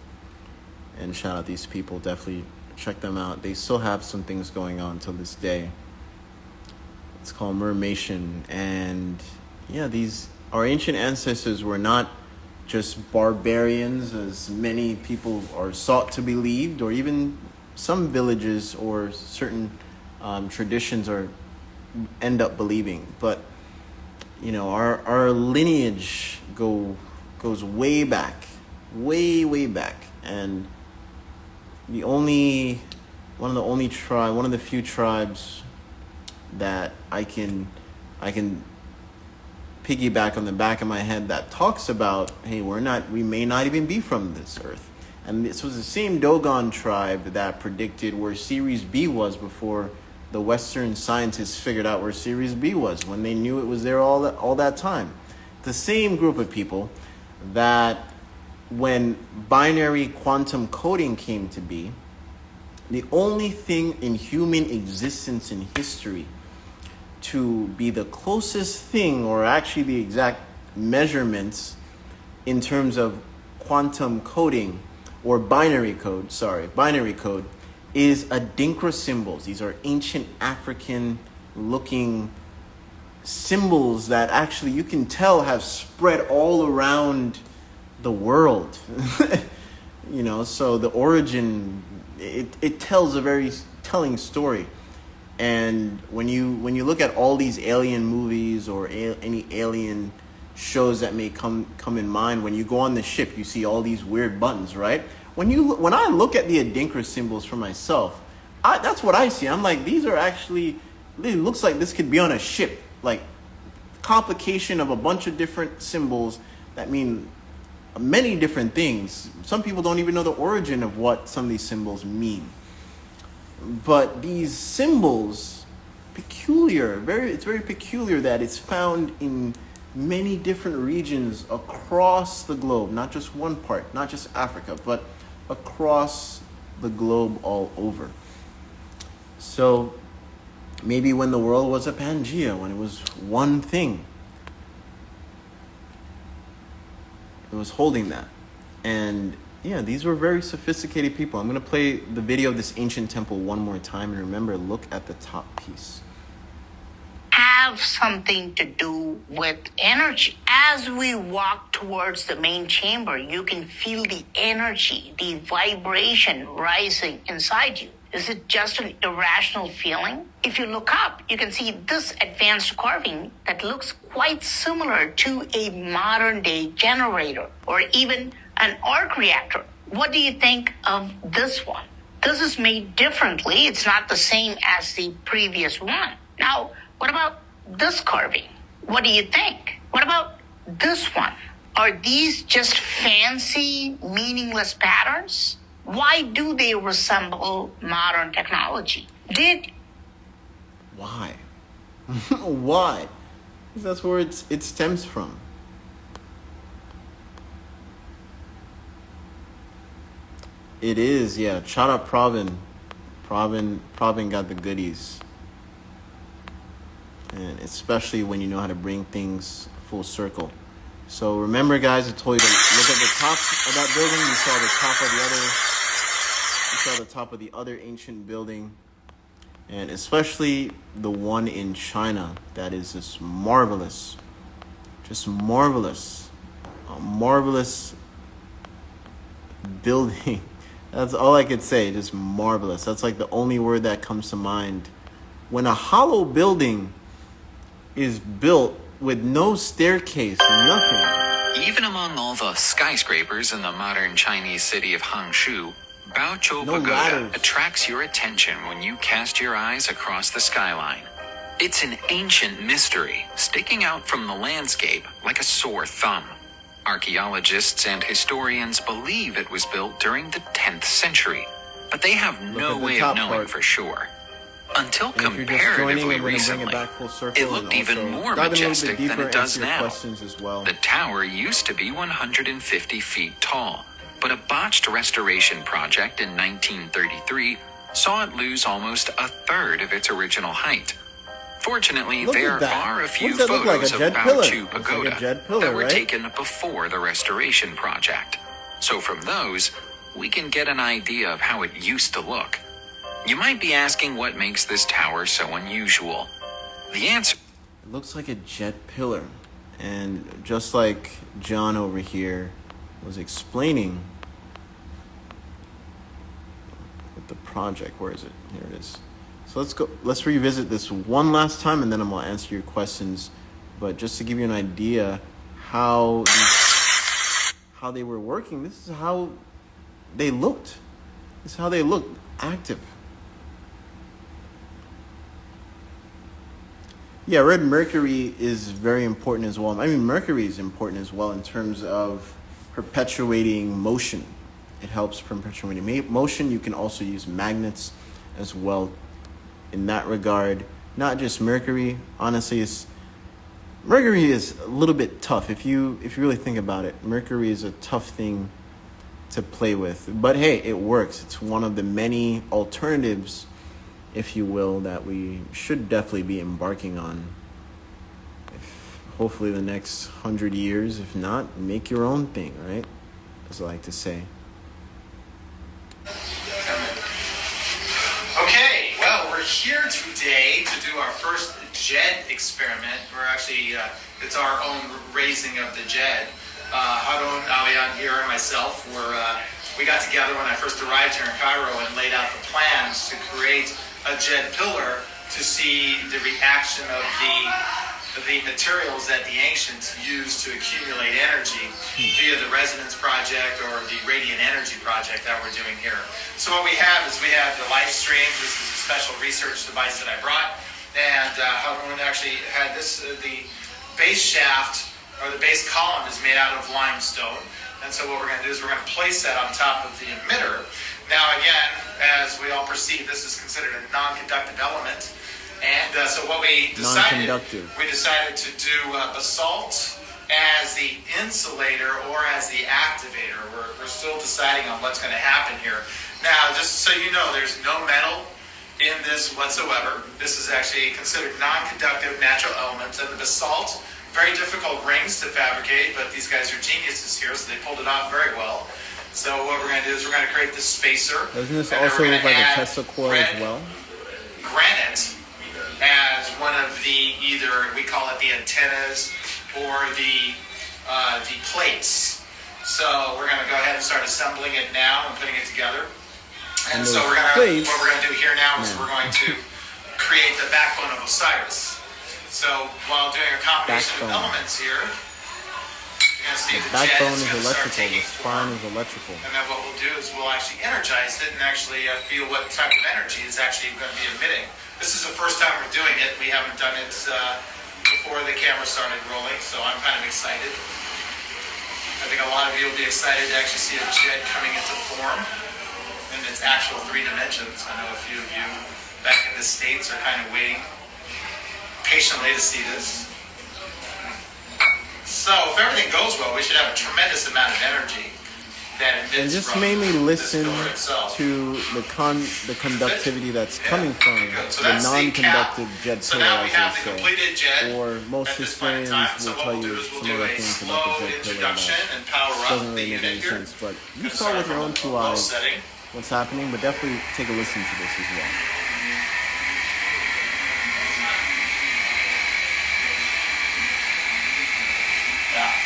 And shout out these people, definitely check them out. They still have some things going on till this day. It's called mermation. And yeah, our ancient ancestors were not just barbarians, as many people are sought to believe, or even some villages or certain traditions end up believing. But our lineage goes way back, way back, and one of the few tribes that I can piggyback on the back of my head that talks about, hey, we may not even be from this earth. And this was the same Dogon tribe that predicted where Series B was before the Western scientists figured out where Series B was, when they knew it was there all that time. The same group of people that, when binary quantum coding came to be, the only thing in human existence in history to be the closest thing, or actually the exact measurements in terms of quantum coding, or binary code, is Adinkra symbols. These are ancient African looking symbols that actually you can tell have spread all around the world. So the origin, it tells a very telling story. And when you look at all these alien movies or any alien shows that may come in mind, when you go on the ship, you see all these weird buttons, right? When I look at the Adinkra symbols for myself, that's what I see. I'm like, these are actually, it looks like this could be on a ship, like complication of a bunch of different symbols that mean many different things. Some people don't even know the origin of what some of these symbols mean. But these symbols, it's very peculiar that it's found in many different regions across the globe, not just one part, not just Africa, but across the globe all over. So maybe when the world was a Pangea, when it was one thing, it was holding that. And yeah, these were very sophisticated people. I'm going to play the video of this ancient temple one more time. And remember, look at the top piece. Have something to do with energy. As we walk towards the main chamber, you can feel the energy, the vibration rising inside you. Is it just an irrational feeling? If you look up, you can see this advanced carving that looks quite similar to a modern day generator or even an arc reactor. What do you think of this one? This is made differently. It's not the same as the previous one. Now, what about this carving? What do you think? What about this one? Are these just fancy, meaningless patterns? Why do they resemble modern technology? Why? Why? That's where it stems from. It is, yeah. Shout out Pravin. Pravin got the goodies. And especially when you know how to bring things full circle. So remember, guys, I told you to look at the top of that building. You saw the top of the other ancient building. And especially the one in China that is just marvelous. Just marvelous. A marvelous building. That's all I could say. Just marvelous. That's like the only word that comes to mind. When a hollow building is built with no staircase, nothing. Even among all the skyscrapers in the modern Chinese city of Hangzhou, Baoqiu Pagoda attracts your attention when you cast your eyes across the skyline. It's an ancient mystery, sticking out from the landscape like a sore thumb. Archaeologists and historians believe it was built during the 10th century, but they have no way of knowing for sure. Until comparatively recently, it looked even more majestic than it does now. The tower used to be 150 feet tall, but a botched restoration project in 1933 saw it lose almost a third of its original height. Fortunately, there are a few photos of Baoqiu Pagoda that were taken before the restoration project. So from those, we can get an idea of how it used to look. You might be asking what makes this tower so unusual. The answer... It looks like a jet pillar. And just like John over here was explaining with the project, where is it? Here it is. So let's revisit this one last time, and then I'm going to answer your questions. But just to give you an idea how they were working, this is how they looked. This is how they looked, active. Yeah, red mercury is very important as well. I mean, mercury is important as well in terms of perpetuating motion. It helps perpetuating motion. You can also use magnets as well in that regard. Not just mercury. Honestly, mercury is a little bit tough. If you really think about it, mercury is a tough thing to play with. But hey, it works. It's one of the many alternatives, if you will, that we should definitely be embarking on. Hopefully the next 100 years. If not, make your own thing, right? As I like to say. Okay, well, we're here today to do our first JED experiment. We're actually, it's our own raising of the JED. Harun, Alian here, and myself we got together when I first arrived here in Cairo and laid out the plans to create a JED pillar to see the reaction of the materials that the ancients used to accumulate energy via the resonance project or the radiant energy project that we're doing here. So what we have is we have the live stream. This is a special research device that I brought, and Harun actually had this, the base shaft or the base column is made out of limestone. And so what we're going to do is we're going to place that on top of the emitter. Now again, as we all perceive, this is considered a non-conductive element. And so what we decided to do basalt as the insulator or as the activator. We're still deciding on what's going to happen here. Now, just so you know, there's no metal in this whatsoever. This is actually considered non-conductive natural elements. And the basalt, very difficult rings to fabricate, but these guys are geniuses here, so they pulled it off very well. So what we're going to do is we're going to create this spacer. Doesn't this also look like a Tesla coil as well? Granite as one of the, either we call it the antennas or the plates. So we're going to go ahead and start assembling it now and putting it together. And so what we're going to do here now is we're going to create the backbone of Osiris. So while doing a combination of elements here, you're going to see the backbone is electrical, the spine is electrical. And then what we'll do is we'll actually energize it and actually feel what type of energy is actually going to be emitting. This is the first time we're doing it. We haven't done it before the camera started rolling, so I'm kind of excited. I think a lot of you will be excited to actually see a jet coming into form in its actual 3 dimensions. I know a few of you back in the States are kind of waiting patiently to see this. So if everything goes well, we should have a tremendous amount of energy that emits. And just mainly listen to the conductivity that's coming from the non-conductive JED pillar, as they say. Or most historians will tell you some other things about the JED pillar that doesn't really make any sense. But you saw with your own 2 eyes what's happening, but definitely take a listen to this as well.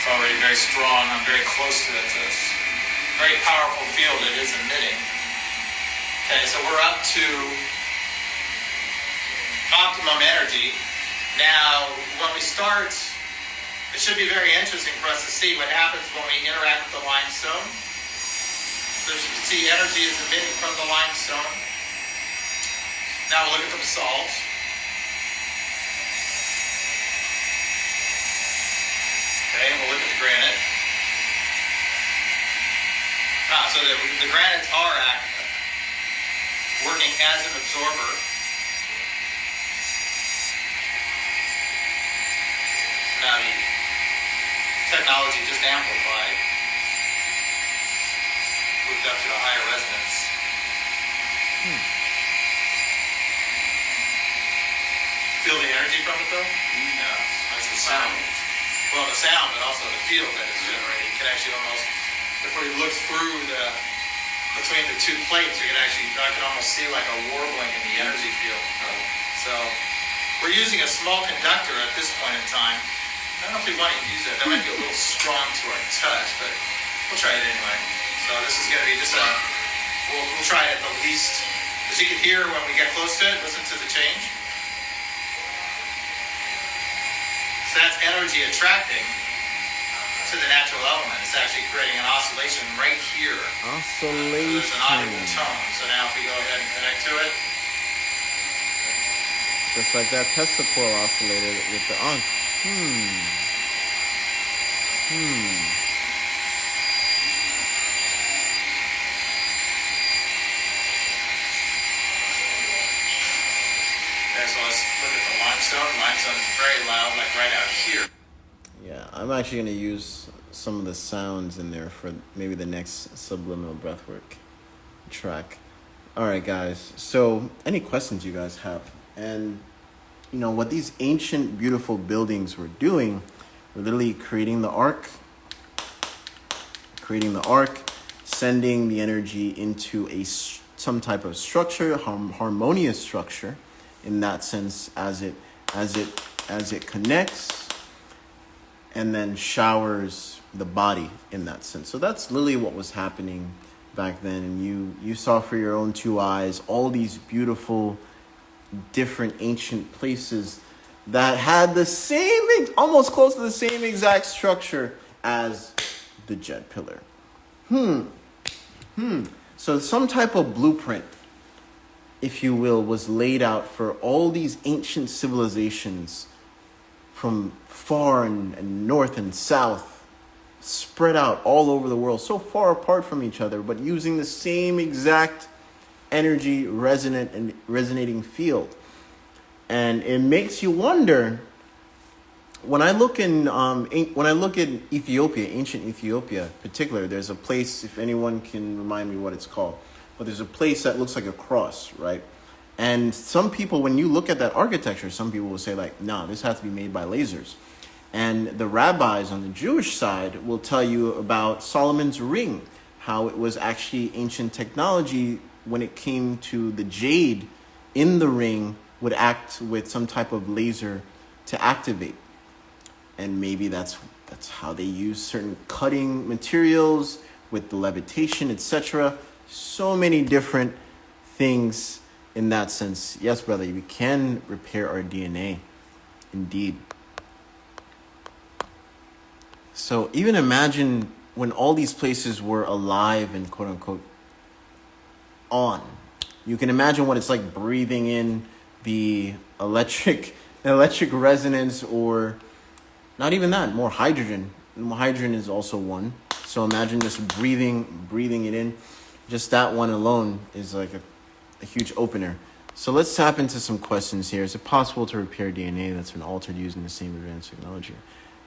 Already very strong. I'm very close to it. It's a very powerful field it is emitting. Okay, so we're up to optimum energy. Now, when we start, it should be very interesting for us to see what happens when we interact with the limestone. So as you can see, energy is emitting from the limestone. Now we'll look at the basalt. Okay, and we'll look at the granite. So the granites are working as an absorber. Now the technology just amplified, moved up to a higher resonance. Feel the energy from it though? No, that's the sound. Well, the sound, but also the field that it's generating. You can actually almost, if we look through between the 2 plates, I can almost see like a warbling in the energy field. So we're using a small conductor at this point in time. I don't know if we want to use it. That might be a little strong to our touch, but we'll try it anyway. So this is going to be just we'll try it at the least. As you can hear when we get close to it, listen to the change. So that's energy attracting to the natural element. It's actually creating an oscillation right here. Oscillation. So there's an audible tone. So now if we go ahead and connect to it. Just like that Tesla coil oscillator with the on. Okay, so let's look at the limestone. Limestone is very loud, like right out here. Yeah, I'm actually going to use some of the sounds in there for maybe the next subliminal breathwork track. All right, guys. So any questions you guys have? And, you know, what these ancient, beautiful buildings were doing, were literally creating the arc, sending the energy into some type of structure, harmonious structure, in that sense as it connects and then showers the body in that sense. So that's literally what was happening back then. And you saw for your own two eyes all these beautiful, different ancient places that had the same, almost close to the same exact structure as the jet pillar. So some type of blueprint, if you will, was laid out for all these ancient civilizations from far and north and south, spread out all over the world, so far apart from each other, but using the same exact energy resonating field. And it makes you wonder, when I look at Ethiopia, ancient Ethiopia in particular, there's a place, if anyone can remind me what it's called, but there's a place that looks like a cross, right? And some people, when you look at that architecture, some people will say like, no, this has to be made by lasers. And the rabbis on the Jewish side will tell you about Solomon's ring, how it was actually ancient technology when it came to the jade in the ring would act with some type of laser to activate. And maybe that's how they use certain cutting materials with the levitation, etc. So many different things in that sense. Yes, brother, we can repair our DNA. Indeed. So even imagine when all these places were alive and quote unquote on. You can imagine what it's like breathing in the electric resonance, or not even that, more hydrogen. Hydrogen is also one. So imagine just breathing it in. Just that one alone is like a huge opener. So let's tap into some questions here. Is it possible to repair DNA that's been altered using the same advanced technology?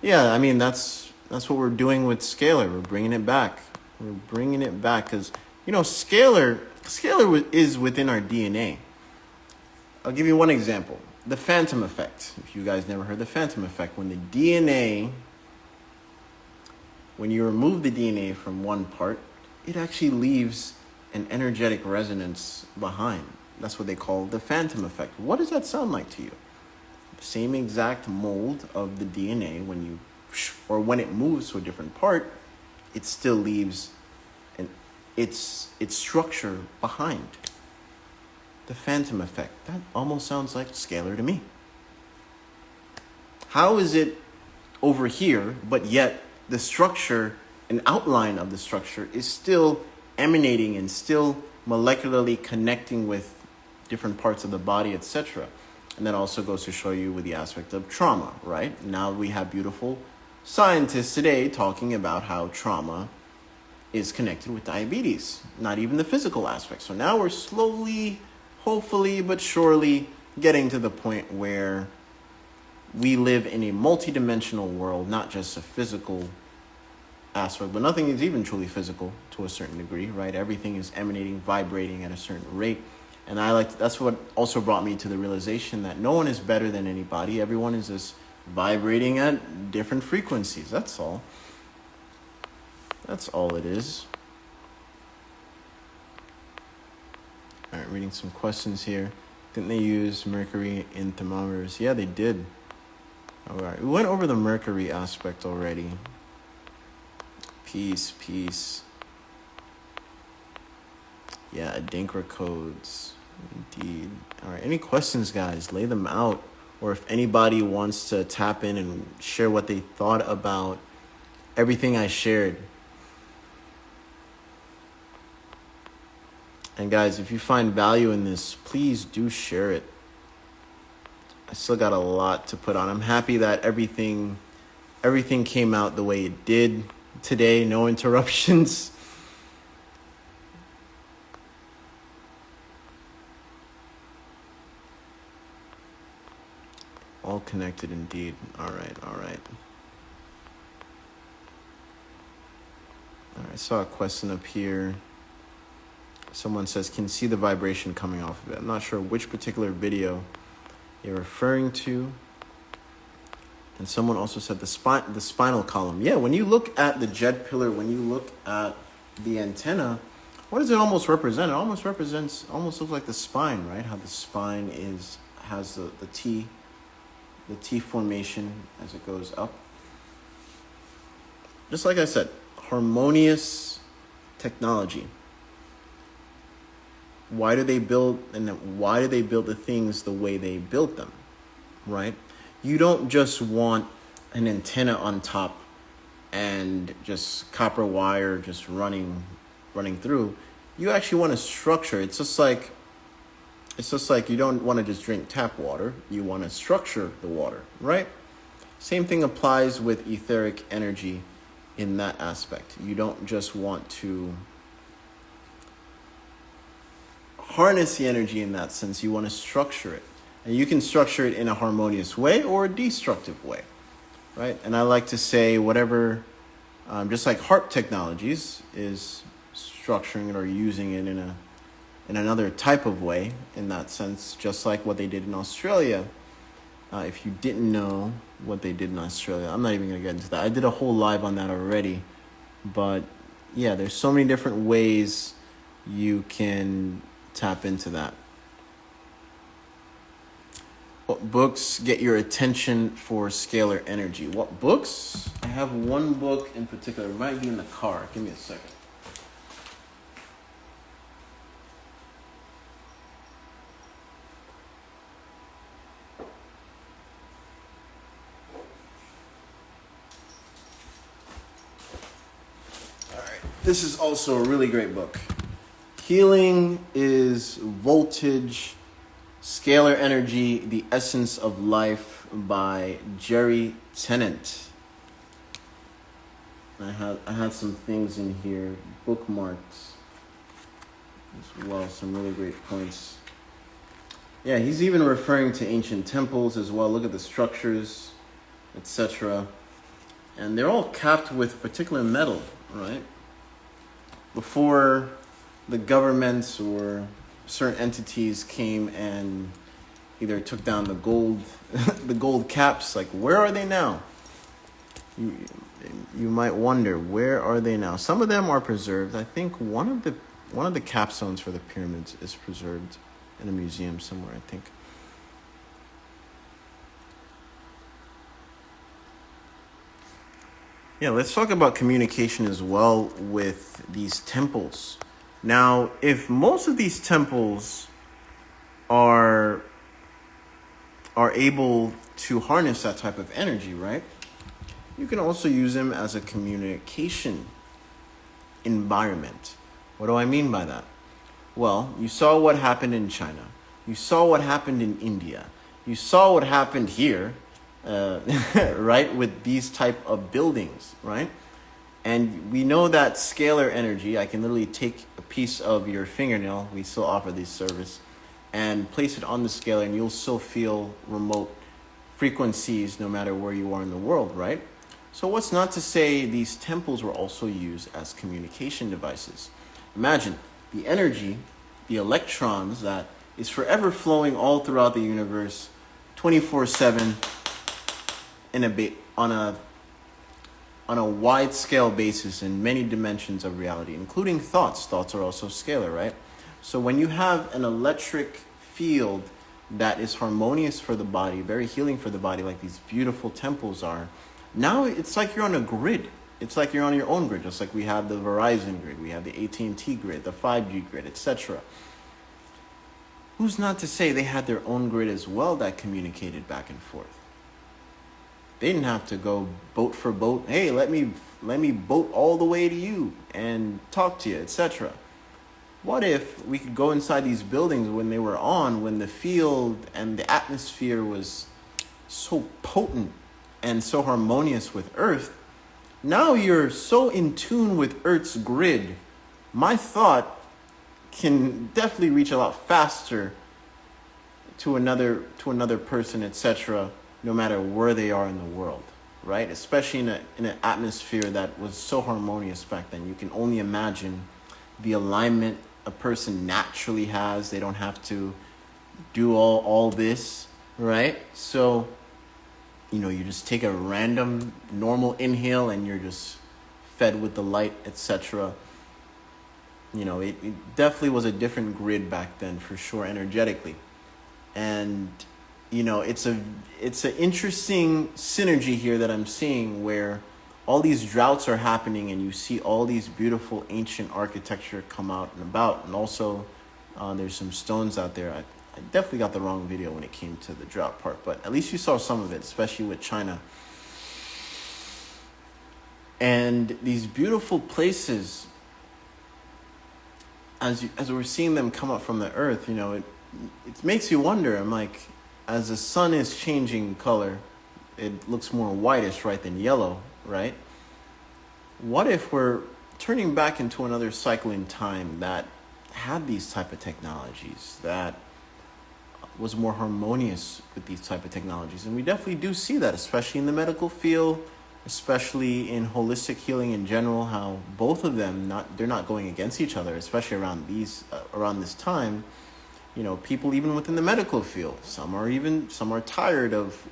Yeah, I mean, that's what we're doing with Scalar. We're bringing it back. We're bringing it back because, Scalar is within our DNA. I'll give you one example. The phantom effect. If you guys never heard the phantom effect, when you remove the DNA from one part, it actually leaves an energetic resonance behind. That's what they call the phantom effect. What does that sound like to you? The same exact mold of the DNA, when it moves to a different part, it still leaves its structure behind. The phantom effect. That almost sounds like Scalar to me. How is it over here, but yet the structure, an outline of the structure, is still emanating and still molecularly connecting with different parts of the body, etc.? And that also goes to show you with the aspect of trauma, right? Now we have beautiful scientists today talking about how trauma is connected with diabetes, not even the physical aspect. So now we're slowly, hopefully, but surely getting to the point where we live in a multidimensional world, not just a physical aspect, but nothing is even truly physical to a certain degree, right? Everything is emanating, vibrating at a certain rate. And that's what also brought me to the realization that no one is better than anybody. Everyone is just vibrating at different frequencies. That's all. That's all it is. All right, reading some questions here. Didn't they use mercury in thermometers? Yeah, they did. All right, we went over the mercury aspect already. Peace. Yeah, Adinkra codes. Indeed. All right, any questions, guys? Lay them out. Or if anybody wants to tap in and share what they thought about everything I shared. And guys, if you find value in this, please do share it. I still got a lot to put on. I'm happy that everything came out the way it did today. No interruptions. All connected indeed. All right. I saw a question up here. Someone says, can see the vibration coming off of it. I'm not sure which particular video you're referring to. And someone also said the spinal column. Yeah, when you look at the jet pillar, when you look at the antenna, what does it almost represent? It almost looks like the spine, right? How the spine has the T formation as it goes up. Just like I said, harmonious technology. Why do they build the things the way they built them, right? You don't just want an antenna on top and just copper wire just running through. You actually want to structure. It's just like you don't want to just drink tap water. You want to structure the water, right? Same thing applies with etheric energy in that aspect. You don't just want to harness the energy in that sense. You want to structure it. And you can structure it in a harmonious way or a destructive way, right? And I like to say whatever, just like HARP Technologies is structuring it or using it in another type of way in that sense, just like what they did in Australia. If you didn't know what they did in Australia, I'm not even going to get into that. I did a whole live on that already. But yeah, there's so many different ways you can tap into that. What books get your attention for scalar energy? What books? I have one book in particular. It might be in the car. Give me a second. This is also a really great book. Healing is Voltage, Scalar Energy, The Essence of Life by Jerry Tennant. I had some things in here, bookmarks as well, some really great points. Yeah, he's even referring to ancient temples as well. Look at the structures, etc. And they're all capped with particular metal, right? Before the governments or certain entities came and either took down the gold, the gold caps, like where are they now? You might wonder, where are they now? Some of them are preserved. I think one of the capstones for the pyramids is preserved in a museum somewhere, I think. Yeah, let's talk about communication as well with these temples. Now, if most of these temples are able to harness that type of energy, right? You can also use them as a communication environment. What do I mean by that? Well, you saw what happened in China. You saw what happened in India. You saw what happened here. Right, with these type of buildings, right? And we know that scalar energy, I can literally take a piece of your fingernail, we still offer this service, and place it on the scalar, and you'll still feel remote frequencies no matter where you are in the world, right? So what's not to say these temples were also used as communication devices? Imagine the energy, the electrons that is forever flowing all throughout the universe, 24/7, on a wide scale basis in many dimensions of reality, including thoughts. Thoughts are also scalar, right? So when you have an electric field that is harmonious for the body, very healing for the body, like these beautiful temples are, now it's like you're on a grid. It's like you're on your own grid, just like we have the Verizon grid, we have the AT&T grid, the 5G grid, etc. Who's not to say they had their own grid as well that communicated back and forth? They didn't have to go boat for boat. Hey, let me boat all the way to you and talk to you, etc. What if we could go inside these buildings when they were on, when the field and the atmosphere was so potent and so harmonious with Earth? Now you're so in tune with Earth's grid. My thought can definitely reach a lot faster to another person, etc., no matter where they are in the world, right? Especially in an atmosphere that was so harmonious back then. You can only imagine the alignment a person naturally has. They don't have to do all this, right? So, you just take a random normal inhale and you're just fed with the light, etc. It definitely was a different grid back then, for sure, energetically. And it's an interesting synergy here that I'm seeing, where all these droughts are happening and you see all these beautiful ancient architecture come out and about. And also there's some stones out there. I definitely got the wrong video when it came to the drought part, but at least you saw some of it, especially with China. And these beautiful places, as we're seeing them come up from the earth, it makes you wonder. I'm like, as the sun is changing color, it looks more whitish, right, than yellow, right? What if we're turning back into another cycle in time that had these type of technologies, that was more harmonious with these type of technologies? And we definitely do see that, especially in the medical field, especially in holistic healing in general, how both of them, they're not going against each other, especially around this time. People even within the medical field, some are tired of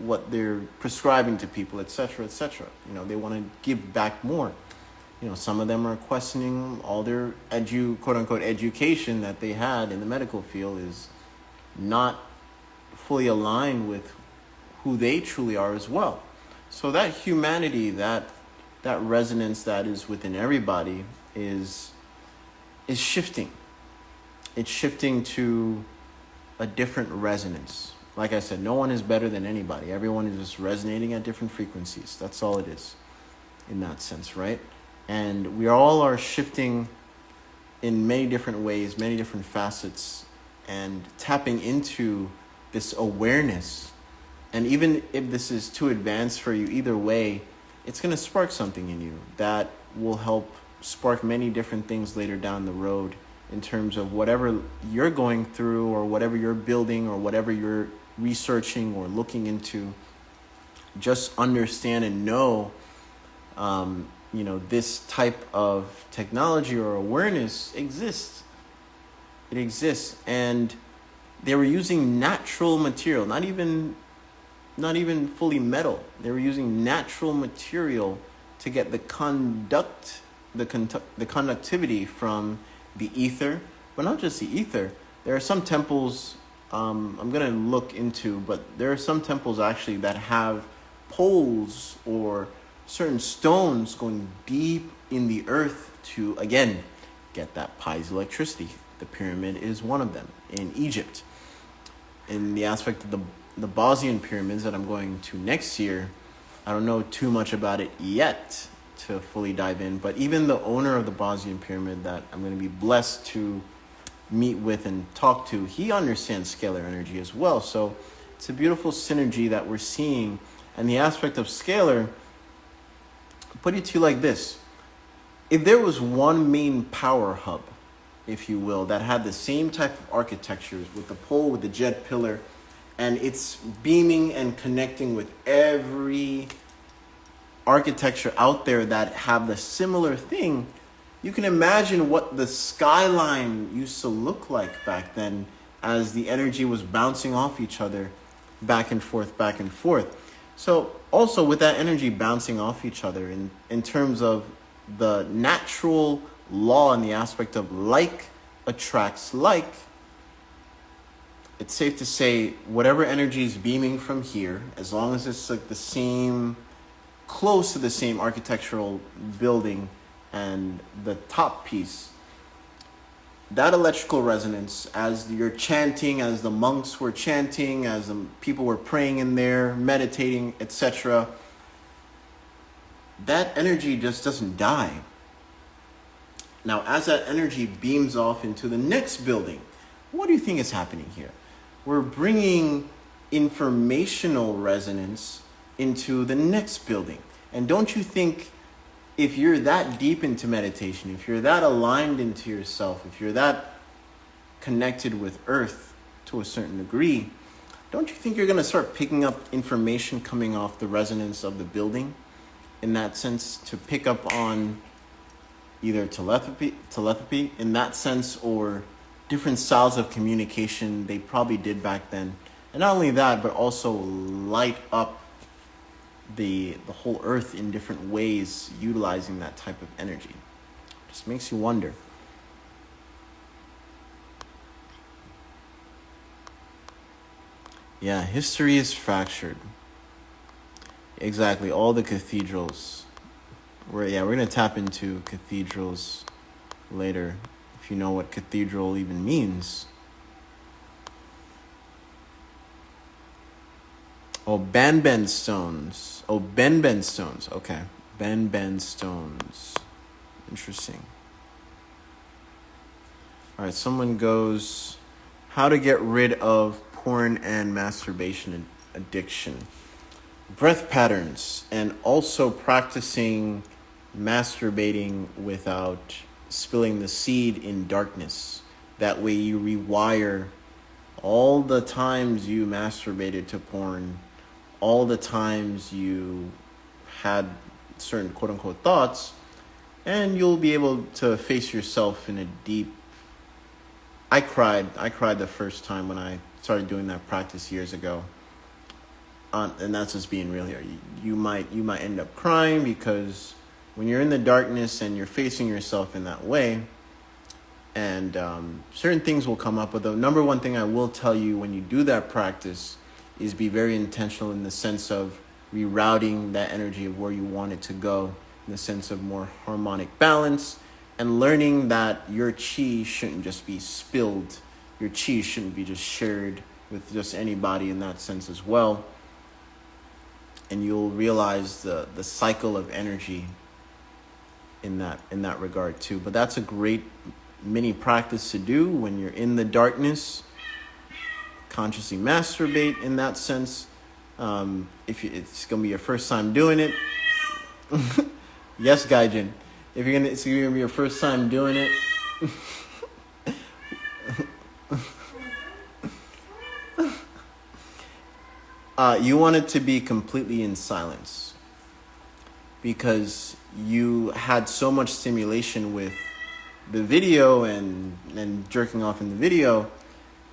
what they're prescribing to people, etc., etc. They want to give back more. Some of them are questioning all their quote unquote education that they had in the medical field is not fully aligned with who they truly are as well. So that humanity, that resonance that is within everybody is shifting. It's shifting to a different resonance. Like I said, no one is better than anybody. Everyone is just resonating at different frequencies. That's all it is in that sense, right? And we all are shifting in many different ways, many different facets, and tapping into this awareness. And even if this is too advanced for you, either way, it's going to spark something in you that will help spark many different things later down the road, in terms of whatever you're going through or whatever you're building or whatever you're researching or looking into. Just understand and know, this type of technology or awareness exists. It exists. And they were using natural material, not even fully metal. They were using natural material to get the conductivity from the ether, but not just the ether. There are some temples I'm going to look into, but there are some temples actually that have poles or certain stones going deep in the earth to, again, get that piezoelectricity. The pyramid is one of them in Egypt. In the aspect of the Bosnian pyramids that I'm going to next year, I don't know too much about it yet to fully dive in, but even the owner of the Bosnian pyramid that I'm going to be blessed to meet with and talk to, he understands scalar energy as well. So it's a beautiful synergy that we're seeing. And the aspect of scalar, I'll put it to you like this. If there was one main power hub, if you will, that had the same type of architectures with the pole, with the jet pillar, and it's beaming and connecting with every architecture out there that have the similar thing, you can imagine what the skyline used to look like back then as the energy was bouncing off each other back and forth, back and forth. So also with that energy bouncing off each other in terms of the natural law and the aspect of like attracts like, it's safe to say whatever energy is beaming from here, as long as it's like the same, close to the same architectural building and the top piece, that electrical resonance, as you're chanting, as the monks were chanting, as the people were praying in there, meditating, etc., that energy just doesn't die. Now, as that energy beams off into the next building, what do you think is happening here? We're bringing informational resonance into the next building. And don't you think, if you're that deep into meditation, if you're that aligned into yourself, if you're that connected with Earth to a certain degree, don't you think you're going to start picking up information coming off the resonance of the building, in that sense, to pick up on either telepathy in that sense, or different styles of communication they probably did back then? And not only that, but also light up the whole earth in different ways, utilizing that type of energy. Just makes you wonder. Yeah, history is fractured. Exactly, all the cathedrals. We're gonna tap into cathedrals later, if you know what cathedral even means. Oh, Ben stones. Oh, Ben stones. Okay, Ben stones. Interesting. All right, someone goes, how to get rid of porn and masturbation addiction. Breath patterns, and also practicing masturbating without spilling the seed in darkness. That way you rewire all the times you masturbated to porn, all the times you had certain quote unquote thoughts, and you'll be able to face yourself in a deep. I cried the first time when I started doing that practice years ago. And that's just being real here. You might end up crying because when you're in the darkness and you're facing yourself in that way, and certain things will come up. But the number one thing I will tell you when you do that practice is be very intentional in the sense of rerouting that energy of where you want it to go, in the sense of more harmonic balance, and learning that your chi shouldn't just be spilled. Your chi shouldn't be just shared with just anybody in that sense as well. And you'll realize the cycle of energy in that regard too. But that's a great mini practice to do when you're in the darkness. Consciously masturbate in that sense. If it's gonna be your first time doing it, yes, Gaijin. If it's gonna be your first time doing it. You want it to be completely in silence because you had so much stimulation with the video and jerking off in the video.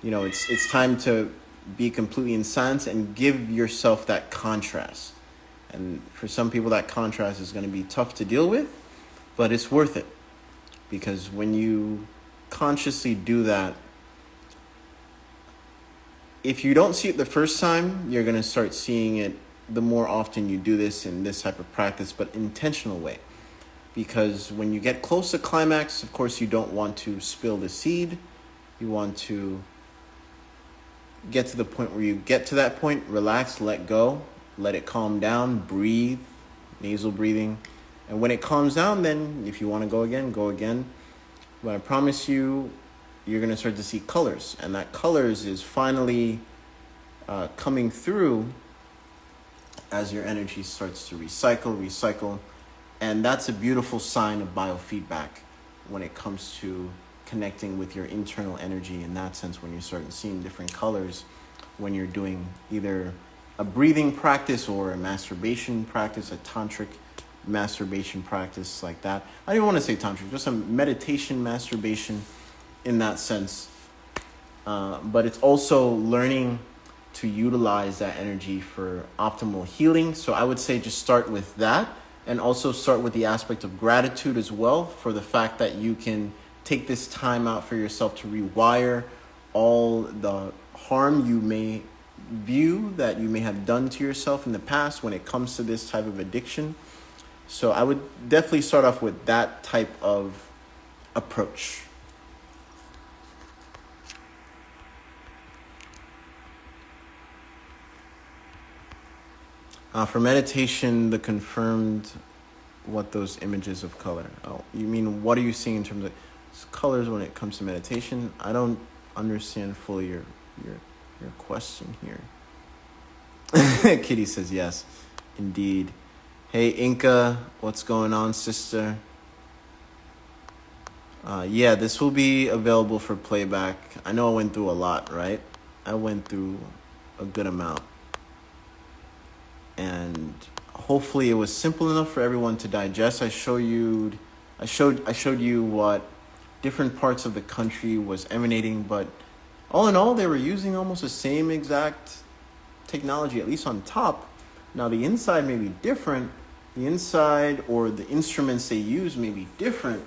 You know, it's time to be completely in silence and give yourself that contrast. And for some people, that contrast is going to be tough to deal with, but it's worth it because when you consciously do that, if you don't see it the first time, you're going to start seeing it the more often you do this in this type of practice, but intentional way. Because when you get close to climax, of course, you don't want to spill the seed. You want to get to the point where you get to that point, relax, let go, let it calm down, breathe, nasal breathing. And when it calms down, then if you want to go again, go again. But I promise you, you're going to start to see colors. And that colors is finally coming through as your energy starts to recycle. And that's a beautiful sign of biofeedback when it comes to connecting with your internal energy in that sense, when you're starting seeing different colors, when you're doing either a breathing practice or a masturbation practice, a tantric masturbation practice like that. I don't even want to say tantric, just a meditation masturbation in that sense. But it's also learning to utilize that energy for optimal healing. So I would say just start with that, and also start with the aspect of gratitude as well for the fact that you can take this time out for yourself to rewire all the harm you may view that you may have done to yourself in the past when it comes to this type of addiction. So I would definitely start off with that type of approach. For meditation, the confirmed, what those images of color. Oh, you mean what are you seeing in terms of colors when it comes to meditation? I don't understand fully your question here. Kitty says yes, indeed. Hey Inca, what's going on, sister? Yeah, this will be available for playback. I know I went through a lot, right? I went through a good amount. And hopefully it was simple enough for everyone to digest. I showed you what different parts of the country was emanating, but all in all, they were using almost the same exact technology, at least on top. Now the inside may be different. The inside or the instruments they use may be different,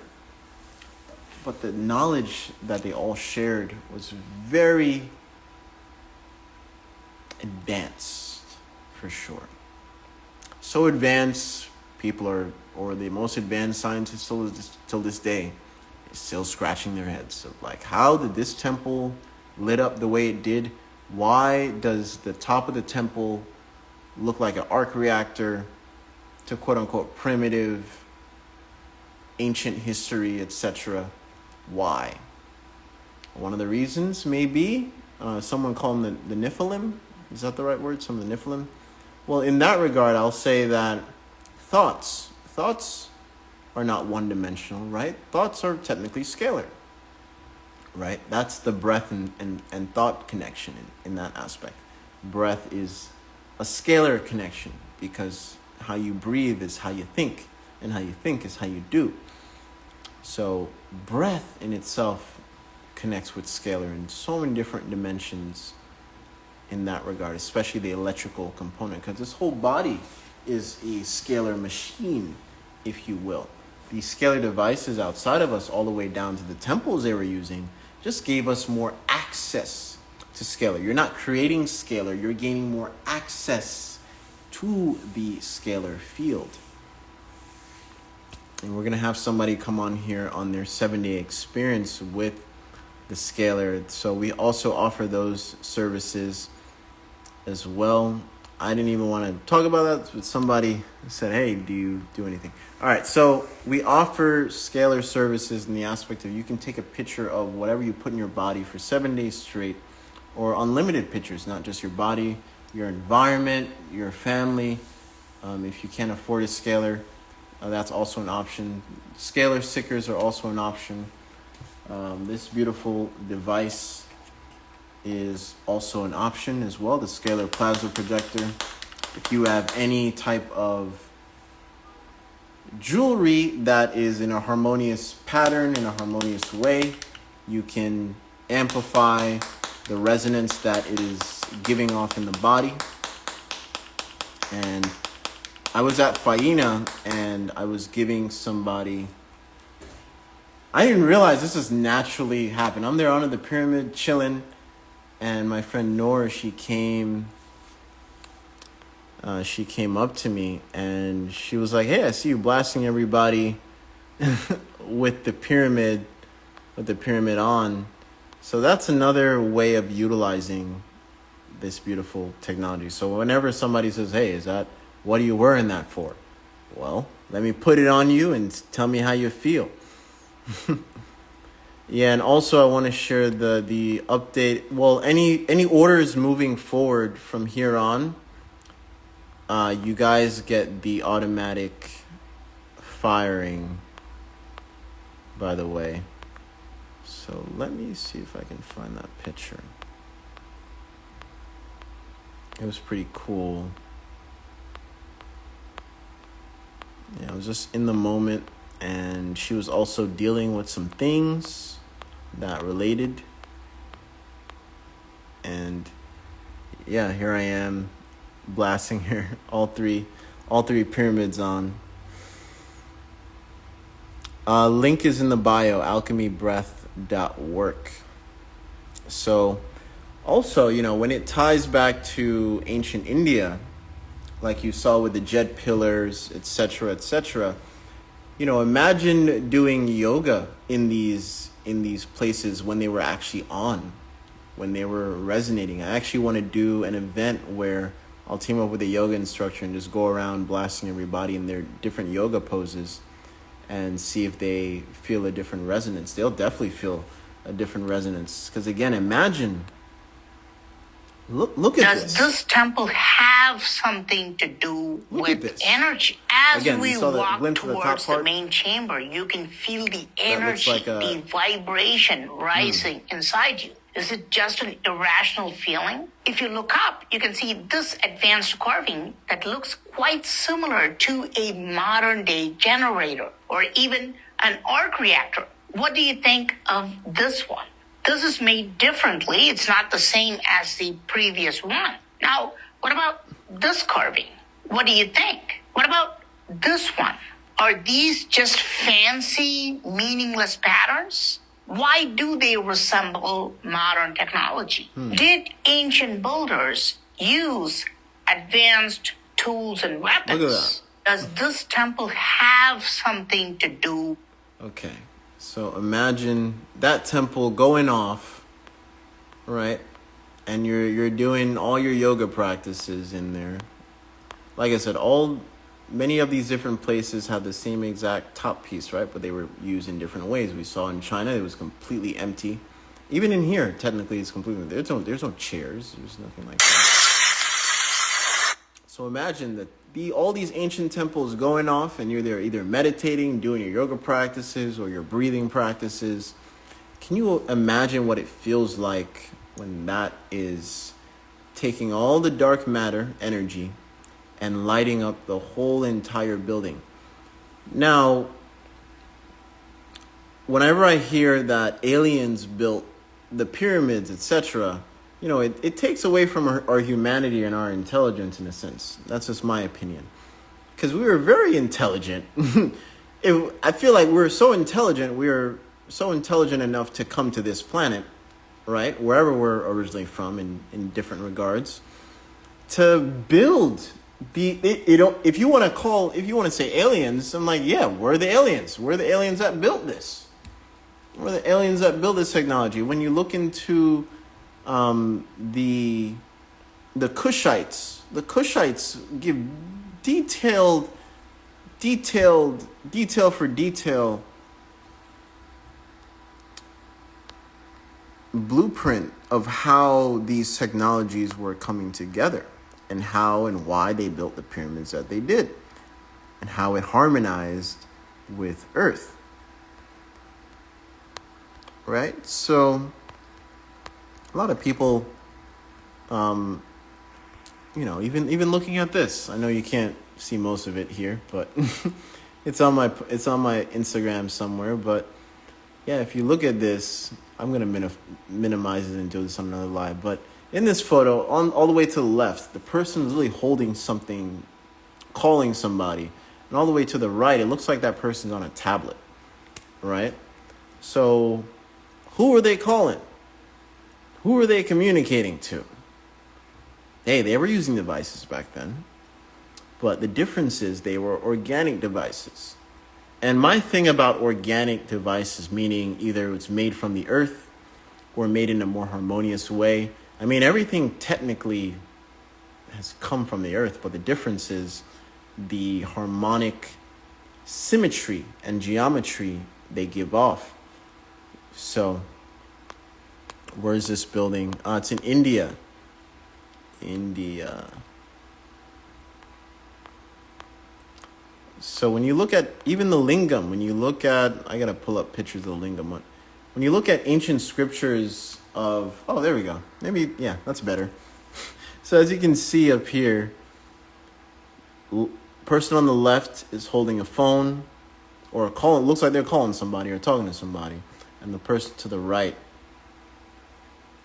but the knowledge that they all shared was very advanced, for sure. So advanced, people are, or the most advanced scientists till this day, is still scratching their heads of like, how did this temple lit up the way it did? Why does the top of the temple look like an arc reactor to quote unquote primitive, ancient history, etc.? Why? One of the reasons may be, someone called them the Nephilim. Is that the right word? Some of the Nephilim? Well, in that regard, I'll say that thoughts are not one-dimensional, right? Thoughts are technically scalar, right? That's the breath and thought connection in that aspect. Breath is a scalar connection because how you breathe is how you think, and how you think is how you do. So breath in itself connects with scalar in so many different dimensions in that regard, especially the electrical component, because this whole body is a scalar machine, if you will. These scalar devices outside of us, all the way down to the temples they were using, just gave us more access to scalar. You're not creating scalar, you're gaining more access to the scalar field. And we're going to have somebody come on here on their 7-day experience with the scalar. So we also offer those services as well. I didn't even want to talk about that, but somebody said, hey, do you do anything? All right, so we offer scalar services in the aspect of you can take a picture of whatever you put in your body for 7 days straight, or unlimited pictures, not just your body, your environment, your family. If you can't afford a scalar, that's also an option. Scalar stickers are also an option. This beautiful device is also an option as well, the scalar plasma projector. If you have any type of jewelry that is in a harmonious pattern, in a harmonious way, you can amplify the resonance that it is giving off in the body. And I was at Faina and I was giving somebody, I didn't realize this just naturally happened. I'm there under the pyramid chilling, and my friend Nora, she came up to me and she was like, hey, I see you blasting everybody with the pyramid on. So that's another way of utilizing this beautiful technology. So whenever somebody says, hey, what are you wearing that for? Well, let me put it on you and tell me how you feel. Yeah, and also I want to share the update. Well, any orders moving forward from here on, you guys get the automatic firing, by the way. So let me see if I can find that picture. It was pretty cool. Yeah, I was just in the moment, and she was also dealing with some things that related. And yeah, here I am blasting her all three pyramids on. Link is in the bio, alchemybreath.work. So also, when it ties back to ancient India, like you saw with the jet pillars, etc., imagine doing yoga in these places when they were actually on, when they were resonating. I actually want to do an event where I'll team up with a yoga instructor and just go around blasting everybody in their different yoga poses and see if they feel a different resonance. They'll definitely feel a different resonance. Because again, imagine, look at this. Does this temple have something to do with energy? As again, we walk towards the main chamber, you can feel the energy, the vibration rising inside you. Is it just an irrational feeling? If you look up, you can see this advanced carving that looks quite similar to a modern-day generator or even an arc reactor. What do you think of this one? This is made differently. It's not the same as the previous one. Now, what about this carving? What do you think? What about this one? Are these just fancy, meaningless patterns? Why do they resemble modern technology? Did ancient builders use advanced tools and weapons. Look at that. Does this temple have something to do? Okay, so imagine that temple going off, right? And you're doing all your yoga practices in there. Like I said, many of these different places have the same exact top piece, right? But they were used in different ways. We saw in China it was completely empty. Even in here, technically, it's completely there's no chairs. There's nothing like that. So imagine that all these ancient temples going off, and you're there either meditating, doing your yoga practices, or your breathing practices. Can you imagine what it feels like when that is taking all the dark matter energy and lighting up the whole entire building? Now, whenever I hear that aliens built the pyramids, etc., it takes away from our humanity and our intelligence in a sense. That's just my opinion. Because we were very intelligent. I feel like we're so intelligent enough to come to this planet, right? Wherever we're originally from in different regards, to build if you want to say aliens, I'm like, yeah, we're the aliens. We're the aliens that built this. We're the aliens that built this technology. When you look into the Kushites give detail for detail blueprint of how these technologies were coming together, and how and why they built the pyramids that they did, and how it harmonized with Earth. Right? So a lot of people, even looking at this, I know you can't see most of it here, but it's on my Instagram somewhere. But yeah, if you look at this, I'm gonna minimize it and do this on another live. But in this photo, all the way to the left, the person is really holding something, calling somebody, and all the way to the right, it looks like that person's on a tablet, right? So, who are they calling? Who are they communicating to? Hey, they were using devices back then. But the difference is they were organic devices. And my thing about organic devices, meaning either it's made from the earth or made in a more harmonious way. I mean, everything technically has come from the earth, but the difference is the harmonic symmetry and geometry they give off. So, where is this building? It's in India. So when you look at even the lingam, I gotta pull up pictures of the lingam. When you look at ancient scriptures there we go. Maybe, yeah, that's better. So as you can see up here, person on the left is holding a phone or calling. Looks like they're calling somebody or talking to somebody, and the person to the right,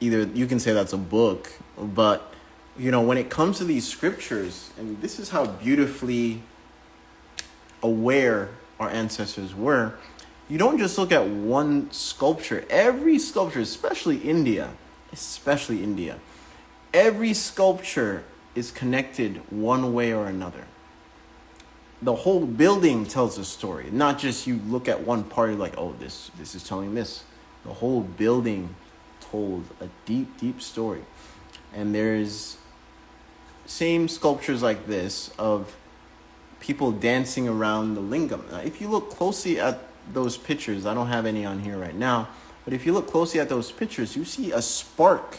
either you can say that's a book, but when it comes to these scriptures, and this is how beautifully aware our ancestors were. You don't just look at one sculpture. Every sculpture, especially India, every sculpture is connected one way or another. The whole building tells a story, not just you look at one part, you're like, oh, this is telling this. The whole building told a deep, deep story. And there's same sculptures like this of people dancing around the lingam. Now, if you look closely at those pictures, I don't have any on here right now, but if you look closely at those pictures, you see a spark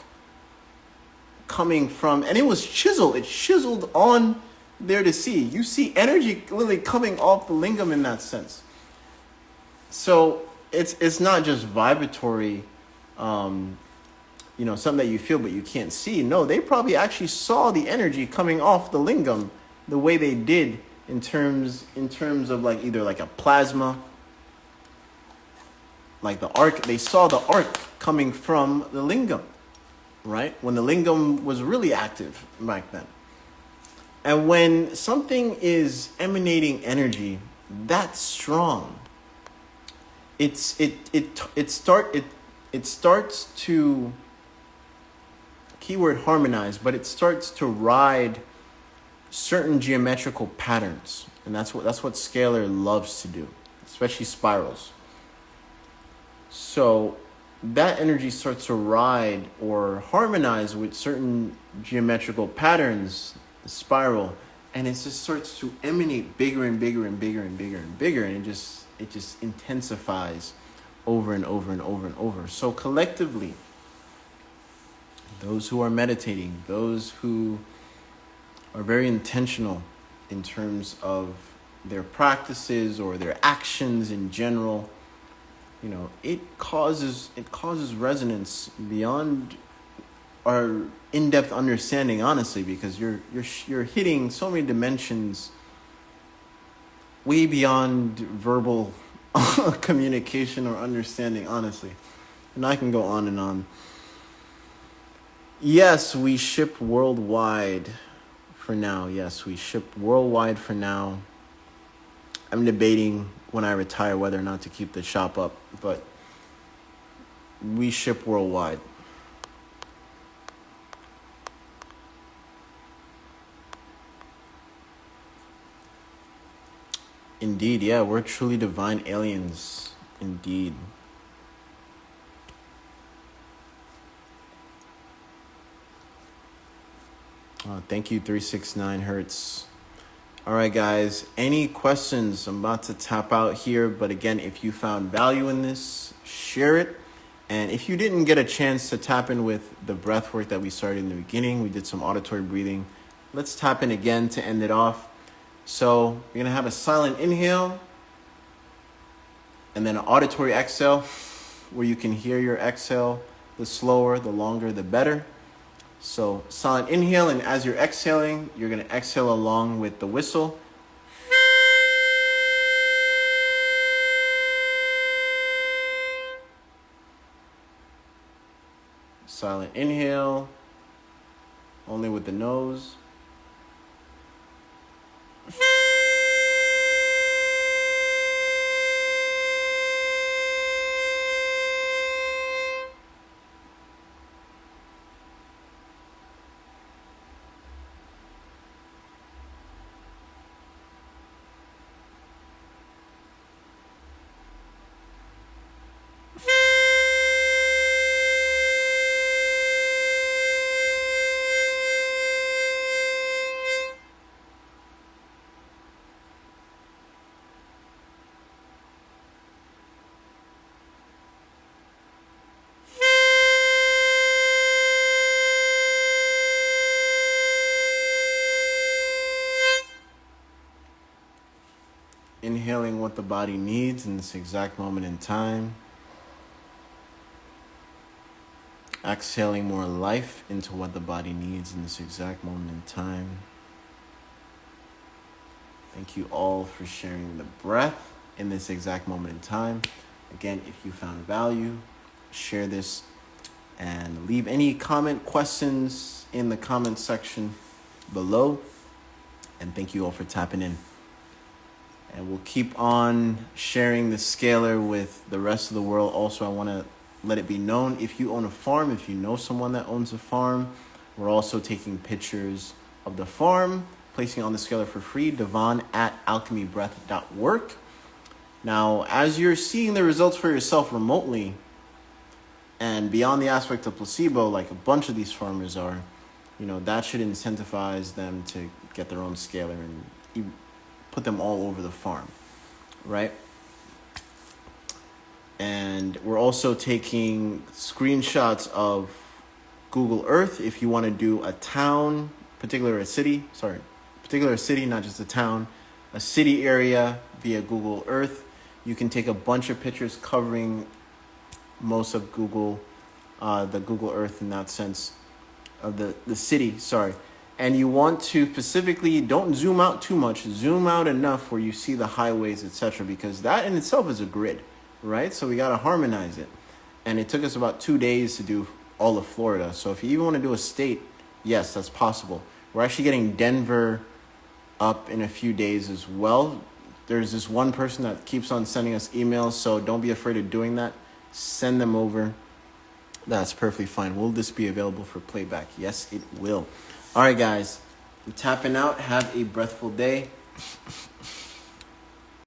coming from, and it was chiseled. It's chiseled on there to see. You see energy literally coming off the lingam in that sense. So it's not just vibratory, something that you feel but you can't see. No, they probably actually saw the energy coming off the lingam the way they did in terms of like either like a plasma, like the arc. They saw the arc coming from the lingam, right? When the lingam was really active back then. And when something is emanating energy that strong, it starts to keyword harmonize, but it starts to ride certain geometrical patterns. And that's what Scalar loves to do, especially spirals. So that energy starts to ride or harmonize with certain geometrical patterns, the spiral, and it just starts to emanate bigger and bigger and bigger and bigger and bigger, and it just intensifies over and over and over and over. So collectively, those who are meditating, those who are very intentional in terms of their practices or their actions in general, it causes resonance beyond our in-depth understanding, honestly, because you're hitting so many dimensions way beyond verbal communication or understanding, honestly. And I can go on and on. Yes, we ship worldwide for now. Yes, we ship worldwide for now. I'm debating when I retire whether or not to keep the shop up, but we ship worldwide. Indeed, yeah, we're truly divine aliens. Indeed. Thank you, 369 Hertz. All right, guys, any questions? I'm about to tap out here, but again, if you found value in this, share it. And if you didn't get a chance to tap in with the breath work that we started in the beginning, we did some auditory breathing. Let's tap in again to end it off. So we're going to have a silent inhale and then an auditory exhale where you can hear your exhale. The slower, the longer, the better. So silent inhale, and as you're exhaling, you're going to exhale along with the whistle. Silent inhale, only with the nose. Inhaling what the body needs in this exact moment in time. Exhaling more life into what the body needs in this exact moment in time. Thank you all for sharing the breath in this exact moment in time. Again, if you found value, share this and leave any questions in the comment section below. And thank you all for tapping in. And we'll keep on sharing the Scalar with the rest of the world. Also, I want to let it be known, if you own a farm, if you know someone that owns a farm, we're also taking pictures of the farm, placing it on the Scalar for free, devon@alchemybreath.work. Now, as you're seeing the results for yourself remotely, and beyond the aspect of placebo, like a bunch of these farmers are, that should incentivize them to get their own Scalar and put them all over the farm, right? And we're also taking screenshots of Google Earth if you want to do a town, particular city, not just a town, a city area via Google Earth. You can take a bunch of pictures covering most of the Google Earth in that sense of the city, And you want to specifically, don't zoom out too much, zoom out enough where you see the highways, etc., because that in itself is a grid, right? So we got to harmonize it. And it took us about 2 days to do all of Florida. So if you even want to do a state, yes, that's possible. We're actually getting Denver up in a few days as well. There's this one person that keeps on sending us emails, so don't be afraid of doing that. Send them over. That's perfectly fine. Will this be available for playback? Yes, it will. All right, guys. I'm tapping out. Have a breathful day.